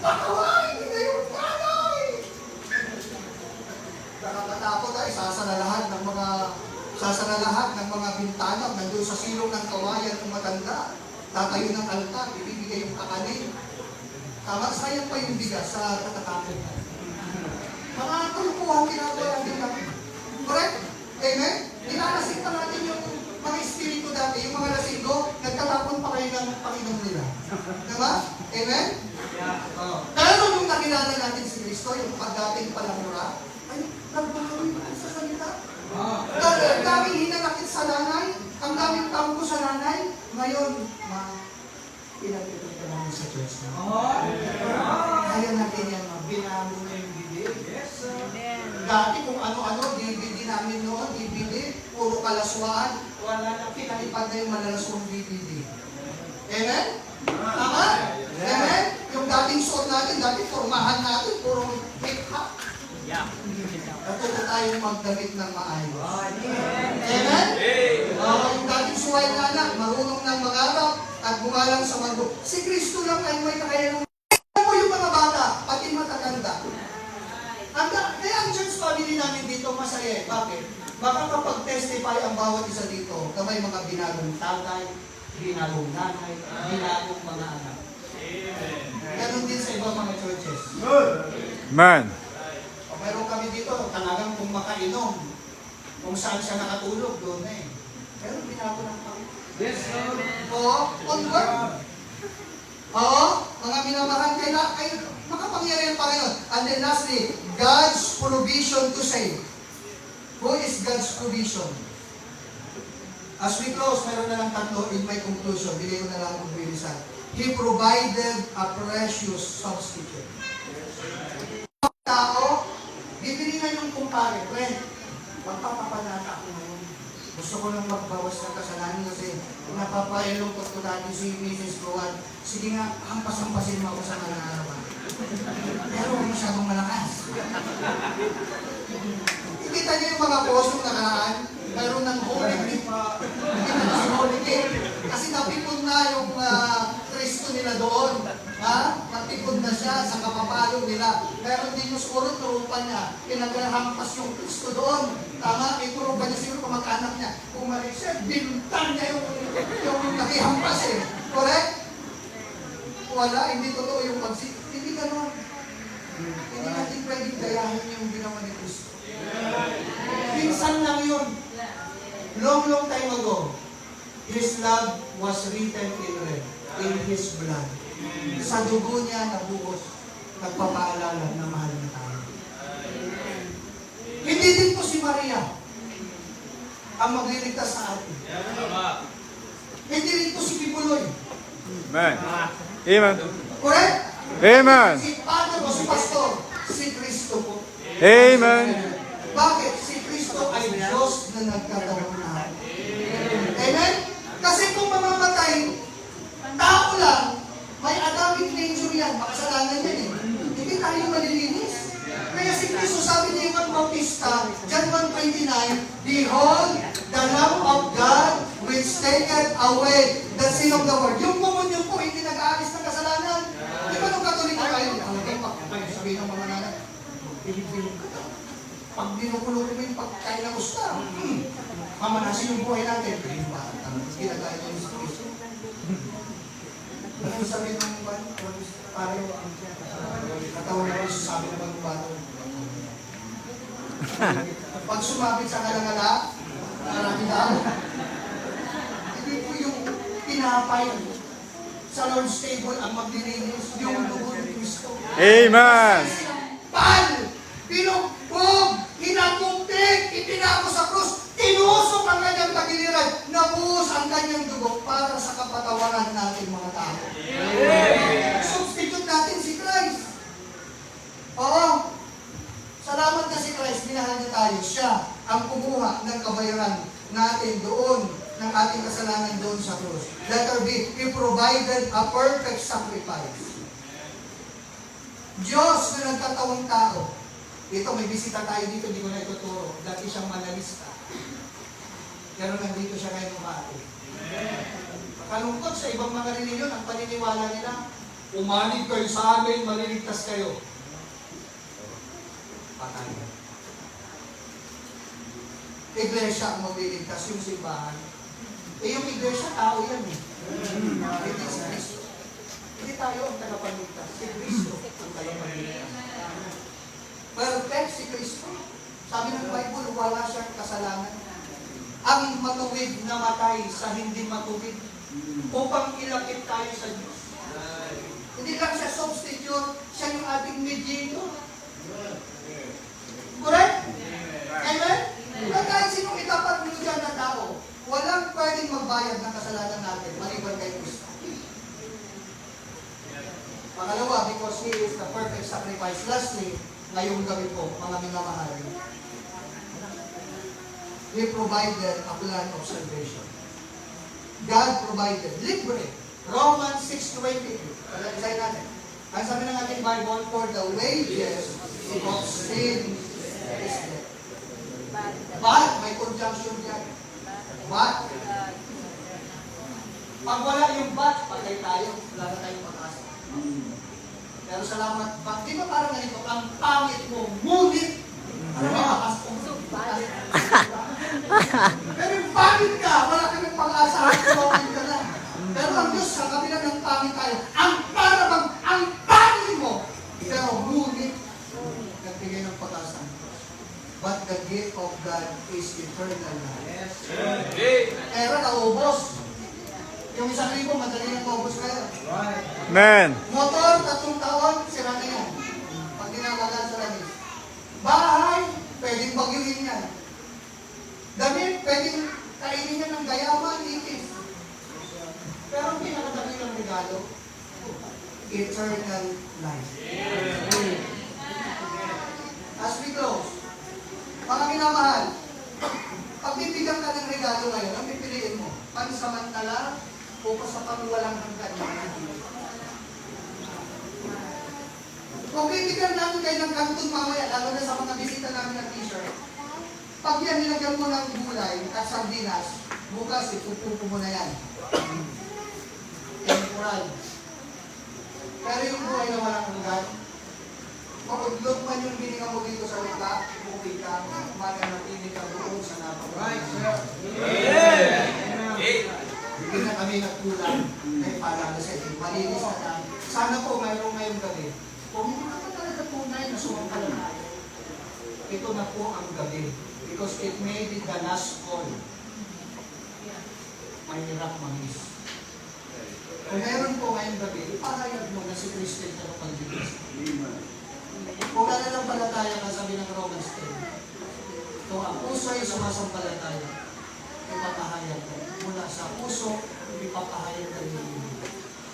Pakawain ko na yung nanay! Nakakatakot ay sasara lahat ng mga bintana, nandun sa silong ng kawayan ng matanda, tatayo ng altar, ibibigay yung kakanin. Tama, sayang pa yung bigas sa katatapon. Mga kalukuhan ginagawa din namin. Correct? Amen? Nilalasing pa natin yung mga espiritu dati, yung mga lasinggo, nagtatapon pa kayo ng Panginoon nila. Diba? Amen? Pero nung nakilala natin si Kristo, yung pagdating palamura, ay, nagbahawi pa sa salita. Ang daming hinanakit sa nanay, ang daming tampo sa nanay, ngayon, pinagpipili ka namin sa church na. Kaya natin yan, binago na yung bibig. Dati kung ano-ano, DVD namin noon, DVD, puro kalaswaan, wala na, pinalipad na yung malalaswang DVD. Amen? Tama? Amen? Yung dating suot natin, dating formahan natin, puro hip-hop. Natuto tayong magdamit ng maayos. Amen? Yung dating suway na anak, marunong ng mangarap at bumalang sa mundo. Si Kristo lang ay may kakayanang mo yung mga bata, pati matatanda. Kaya ang church family namin dito masaya. Bakit? Baka kapag testify ang bawat isa dito na may mga binagong tatay, binagong nanay, binagong mga anak. Ganon din sa ibang mga churches. Amen. Meron kami dito, talagang kung makainom, kung saan siya nakatulog, doon na eh. Pero binago ng Panginoon. Yes, sir. Oo, onward. Oo, mga minamahal ay makapangyari ang Panginoon. And then lastly, God's provision to save. Who is God's provision? As we close, meron na lang tatlo in my conclusion. Bigay ko na lang kung bilisan. He provided a precious substitute. Tao, bibili na yung kumpare, friend, magpapapanata ako ngayon. Gusto ko lang magbawas ng kasalanan kasi napapailungkot ko dati si Mrs. Rowan. Sige nga, hampas-hampasin mo ako sa mananapan. Pero masyadong malakas. Ikita niyo yung mga postong nakaraan, mayroon ng holy grip. Ikita niyo si holy grip. Kasi napipon na yung Kristo nila doon. Napipon na siya sa kapapalo nila. Pero hindi nyo siguro turupan niya. Pinaghampas yung Kristo doon. Tama? Iturupan niya siguro kamag-anak niya. Kung mali siya, bintan niya yung nakihampas eh. Correct? Wala, hindi totoo yung pagsik. Hindi gano'n. Hindi natin pwedeng gayahin yung ginawa ni Kristo. Minsan lang yun. Long time ago, His love was written in red, in His blood. Sa dugo niya nabuhos, nagpapaalala na mahal na tayo. Hindi din po si Maria ang magliligtas sa atin. Hindi rin po si Pipuloy. Amen. Amen. Correct? Amen. Si Father o si Pastor, si Kristo po. Amen. Bakit? Si Kristo ay Diyos na nagkataon na. Amen? Kasi kung mamamatay, tao lang, may Adamic nature yan, makasalanan yan eh. Hindi tayo malilinis. Kaya si Kristo sabi niya yung Bautista, John 1:29, Behold taketh away the sin of the world. Yung komunyon po, hindi nag-aalis ng kasalanan. Di ba nung Katoliko kayo? Sabihin ng mga nanay, bilib-bilib ka daw. Pag dinukulong mo yung pagkain ng usta, mamanasin yung buhay natin. Bilib ba? Ginagaya niyo yung Kristo. Ano sabihin ng pareho? Katawan na Kristo, sabi ng mga bato. Pag sumabit sa kalangala, marami tao. Hindi po yung pinapay sa Lord's table ang maglilinis, yung dugo ni Kristo. Amen. Pal! Binugbog! Hinakumpik! Itinako sa krus! Tinusok ang kanyang tagiliran! Nabuhos ang kanyang dugo para sa kapatawaran natin mga tao. Substitute natin si Christ. Oo. Salamat na si Christ, minahal niya tayo. Siya ang kumuha ng kabayaran natin doon, ng ating kasalanan doon sa krus. Letter B, He provided a perfect sacrifice. Diyos na nagkatawang tao. Ito, may bisita tayo dito, hindi ko na ituturo. Dati siyang manalista. Pero nandito siya ngayon umati. Kalungkot sa ibang mga reliyon, ang paniniwala nila, umanig kayo sa amin, maliligtas kayo. Patay. Iglesia ang magliligtas, yung simbahan. Yung iglesia, tao yan eh. Hindi si Kristo. Hindi tayo ang tagapagligtas. Si Kristo ang tagapagligtas. Perfect si Kristo. Sabi ng Bible, wala siyang kasalanan. Ang matuwid na matay sa hindi matuwid upang ilapit tayo sa Diyos. Hindi lang siya substitute, siya yung ating mediator. Correct? Amen? Kahit sinong itapat mo dyan na tao, walang pwedeng magbayad ng kasalanan natin maliban kay Kristo. Pangalawa, because He is the perfect sacrifice. Lastly, ngayong gabi po, mga minamahal, He provided a plan of salvation. God provided, libre. Romans 6:22. Pag-isay natin. Ang sabi ng ating Bible, for the wages of sin is death. But, may conjunction yan. But, pag wala yung but, patay tayo. Wala na tayong pag-asa. Pero salamat, di ba parang ganito, ang pangit mo, ngunit, ano ba, pero yung pangit ka, wala kang pag-asa, okay ka na. Pero ang Diyos, sa kabila ng pangit tayo, ang parang, ang pangit mo, pero ngunit, nagbigay ng pag-asa. But the gift of God is eternal life. Pero naubos. Yung 1,000, madali nang maubos kayo. Amen. Motor, 3 taon, sira na yan. Pag dinamagan sa langis. Bahay, pwedeng bagyuhin yan. Damit, pwedeng kainin yan ng gayaman, itis. Pero ang pinakadami ng regalo, eternal life. As we close, mga minamahal, pag bibigyan ka ng regalo ngayon, ang pipiliin mo? Pansamantala o sa pangwalang hanggan na kung bibigyan namin kayo ng kanton mamaya, lalo na sa mga bisita namin ng t-shirt, pag yan nilagyan mo ng gulay at sardinas, bukas ipupupo mo na yan. Temporal. Pero yung buhay na walang hanggan, pag-udlog man yung hininga mo dito sa lupa, umuwi ka, mananatili ka doon sa napakaganda. Hindi na kami nagkulang dahil paalala sa inyo. Malinis na tayo. Sana po mayroong ngayong gabi. Kung hindi naman talaga tunay na sumampalataya, ito na po ang gabi. Because it may be the last call. Mahirap mamiss. Kung meron po ngayong gabi, ipahayag mo na si Kristo yung tagapagligtas. Kung nananampalataya ka, sabi ng Romans 10, kung ang puso ay sumasampalataya, ipapahayag ko. Mula sa puso, ipapahayag ka rin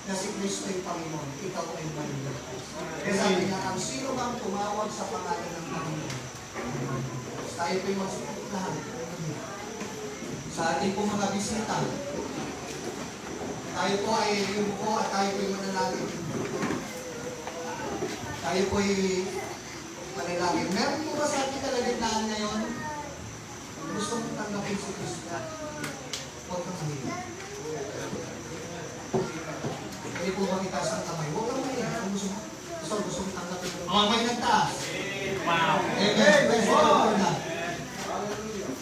na si Kristo yung Panginoon, ikaw ay maliligtas. Kaya sabi niya, ang sino bang tumawag sa pangalan ng Panginoon? Tayo po'y magsuot lahat. Sa ating pong mga bisita, tayo po ay yumuko at tayo po'y manalangin. Tayo po'y manalangin. Meron po ba sa ating kalagitnaan ngayon? Gusto mong tanggapin si Kristo? Huwag kang mahiya. Pwede po bang itaas ang kamay? Huwag lang mahiya. Kung gusto mo tanggapin mo. Oh, may nagtaas. Wow. Amen. Praise the Lord for that.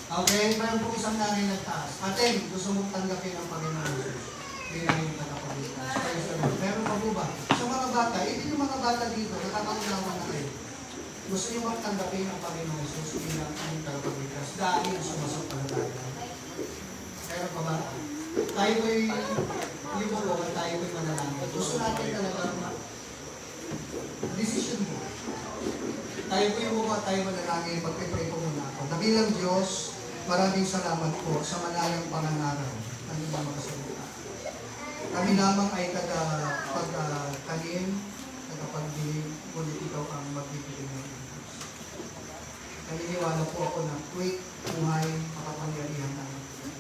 Okay, meron po isang nanay nagtaas. Ate, gusto mong tanggapin ang Panginoon Jesus. Bilang yung tagapagligtas. Praise the Lord. Meron pa po ba? Sa mga bata, hindi yung mga bata dito, nakakaunawa na kayo. Gusto nyo bang tanggapin ang Panginoon Jesus bilang ang tagapagligtas dahil sumasampalataya? Meron pa ba? Tayo ko'y limulo at tayo ko'y manalangin. Gusto natin talaga decision mo. Tayo ko'y limulo at tayo manalangin. Pagpipray ko muna ako. Dakilang Diyos, maraming salamat po sa malayang panganaraw ng ibang mga salita. Kami lamang ay tagapagtanim, tagapagdilig, ngunit ikaw ang magbibigay ng Diyos. Naniniwala po ako na quick, buhay, makapangyarihan ng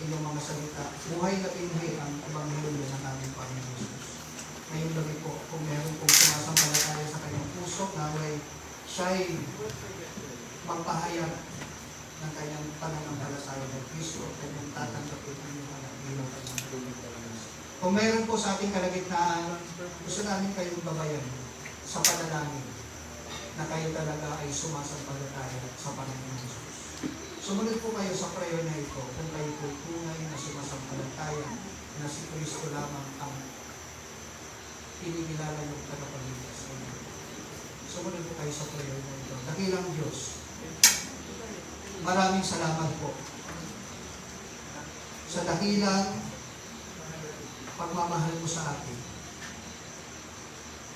inyong mga salita. Buhay na pinhi ang ebanghelyo ng aming Panginoon Jesus. Ngayong gabi po, kung meron pong sumasampalataya sa kanyang puso, naway siya'y magpahayag ng kanyang pananampalataya ng Kristo at kanyang tatanggapin ang inyong anak bilang kanyang Panginoon. Kung meron po sa ating kalagitnaan, gusto namin kayong babayan sa panalangin na kayo talaga ay sumasampalataya sa Panginoon Jesus. Sumunod po kayo sa prayer na ito kung kayo po tunay na sumasampalataya na si Kristo lamang ang kinikilala ng tagapagligtas. Sumunod po kayo sa prayer na ito. Dakilang Diyos, maraming salamat po sa dakilang pagmamahal mo sa akin.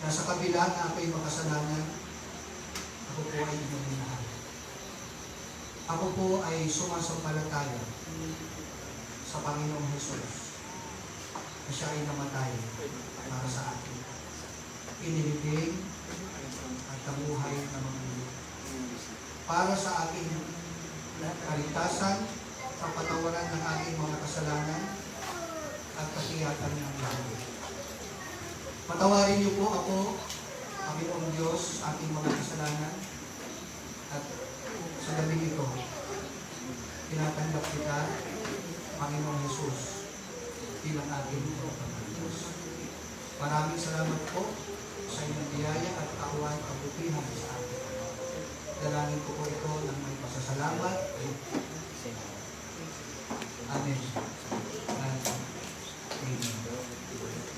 Na sa kabila na ako'y makasalanan, ako po ay inyong minahal. Ako po ay sumasampalataya sa Panginoong Jesus na siya ay namatay para sa akin. Inilibing at nabuhay na mga para sa aking kaligtasan, kapatawaran ng aking mga kasalanan at katiyakan ng langit. Patawarin niyo po ako, Panginoong Diyos, aking mga kasalanan at sa gabing ito, tinatanggap kita, Panginoong Jesus, bilang aking Diyos. Maraming salamat po sa inyong biyaya at kaawaan kabutihan sa akin. Dalangin ko po ito ng may pasasalamat. Amen.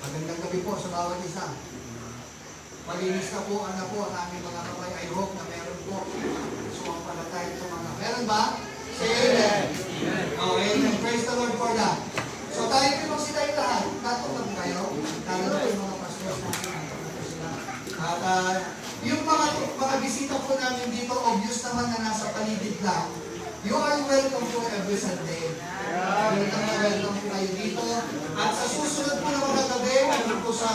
Magandang gabi po sa bawat isa. Malinis na po, anak po, ang aming mga kamay. I hope na meron po sumampalataya sa mga. Meron ba? Say amen. Oh, amen. Praise the Lord for that. So tayo po sila yung lahat. Natupag kayo. Lalo na yung mga pastors natin. At yung mga bisita po namin dito, obvious naman na nasa paligid lang. You are welcome po every Sunday. Welcome na welcome po kayo dito. At sa susunod po na mga gabi, ano po sa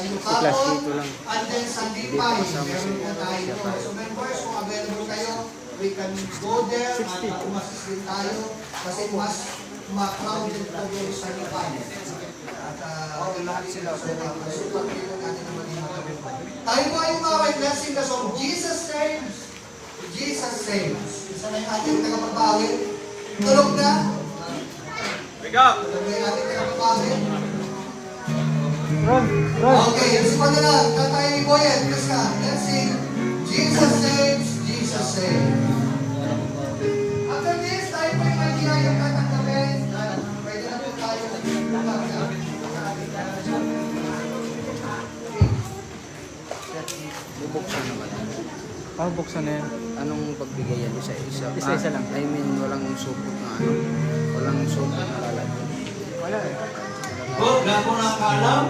Lucapon, and then sa Lipay, meron po tayo. So members, kung available kayo, we can go there at umasis din tayo kasi mas ma-crowded po doon sa Lipay. At lahat sila. So pag-ito natin naman yung mga gabi po. Tayo po ay umaway, blessing the song. Jesus saves. Jesus saves. Isa na yung ating tagapagpawin. Tulog na. Wake up! Tulog na yung ating tagapagpawin. Okay, sipan na lang. Katayin ni Boyen. Please ka. Let's sing. Jesus saves. Jesus saves. After this, tayo po yung may ginayang tatanggapin. Pwede na po tayo. Bubuksan naman. Buksan na yan. Anong pagbigay yan? Isa-isa? Isa-isa lang. I mean, walang supot na ano? Walang supot na lalagyan. Wala eh. Oh, lahat po nakakaalam.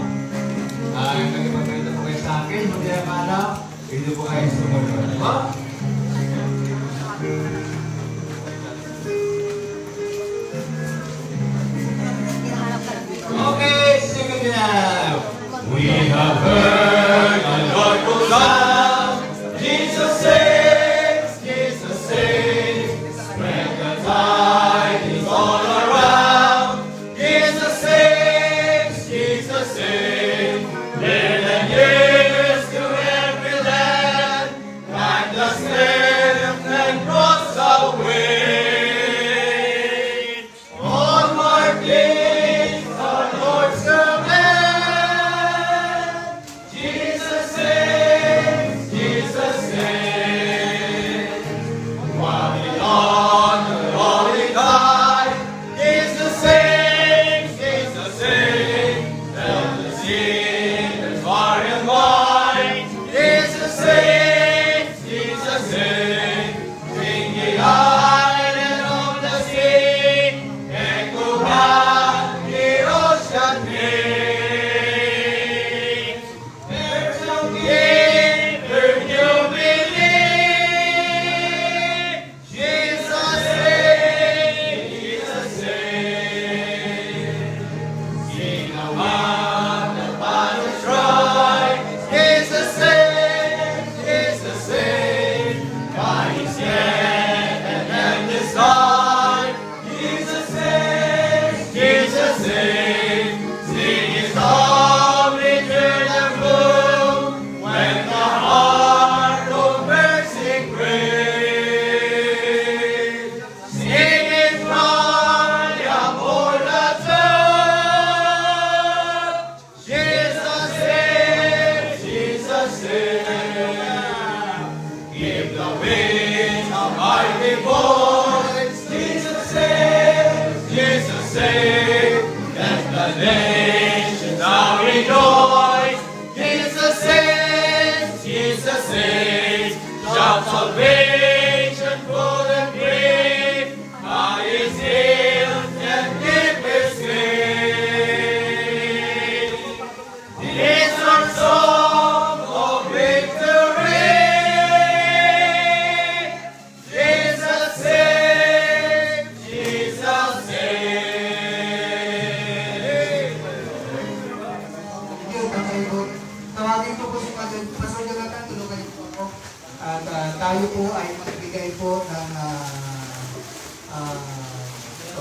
Yung nagpapalito po kayo sa akin, hindi nakakaalam, hindi po kayo sumunod. Diba? Okay, sing it now. We have heard a joyful sound. Jesus saves, Jesus saves. Spread the tidings all around. Jesus saves, Jesus saves. Let the years to every land. Climb the stairs and cross the way. Oh,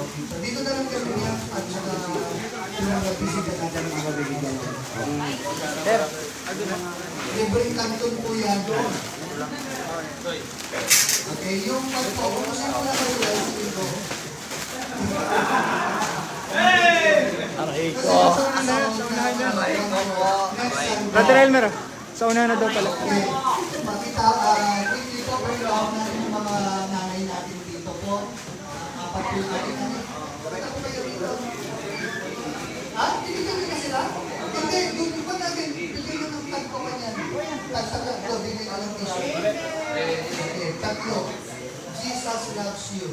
about pizza. Dito na lang kami yan at saka yung mga bisita natin mga mabibigyan. Libreng kanton po yan doon. Okay, yung pagpo, kung sino na kayo guys, dito. Brother Elmer, sa una na daw pala. Makita, dito po yung natin yung mga nanay natin dito po. Apat po natin namin. Bakit ako kayo dito? Ha? Bibigyan nyo na sila? Hindi, yung pa natin, bigyan nyo ng tagpo ka niyan. Tatlo, bigyan nyo ng tissue. Okay, tatlo. Jesus loves you.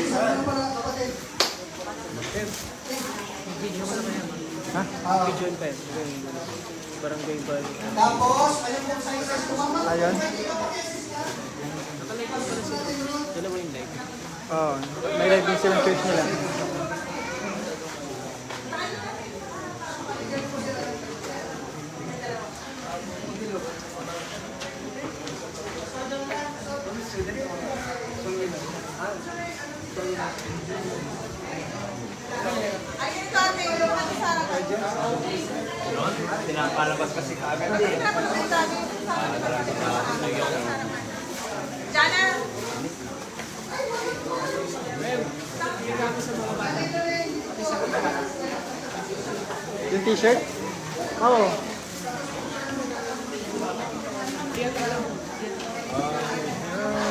Sabi mo pala, kapatid. Ha? Video and pen. Barangay ba? Tapos, ayun pong sizes ko, mama. Ayun. Pwede ka pa-assist ka? Dalawa yung live. Oo. May live din silang church nila. Ayun ito ate, yung ano sa Pinapalabas kasi kagad. Jana! Yung t-shirt? Oo.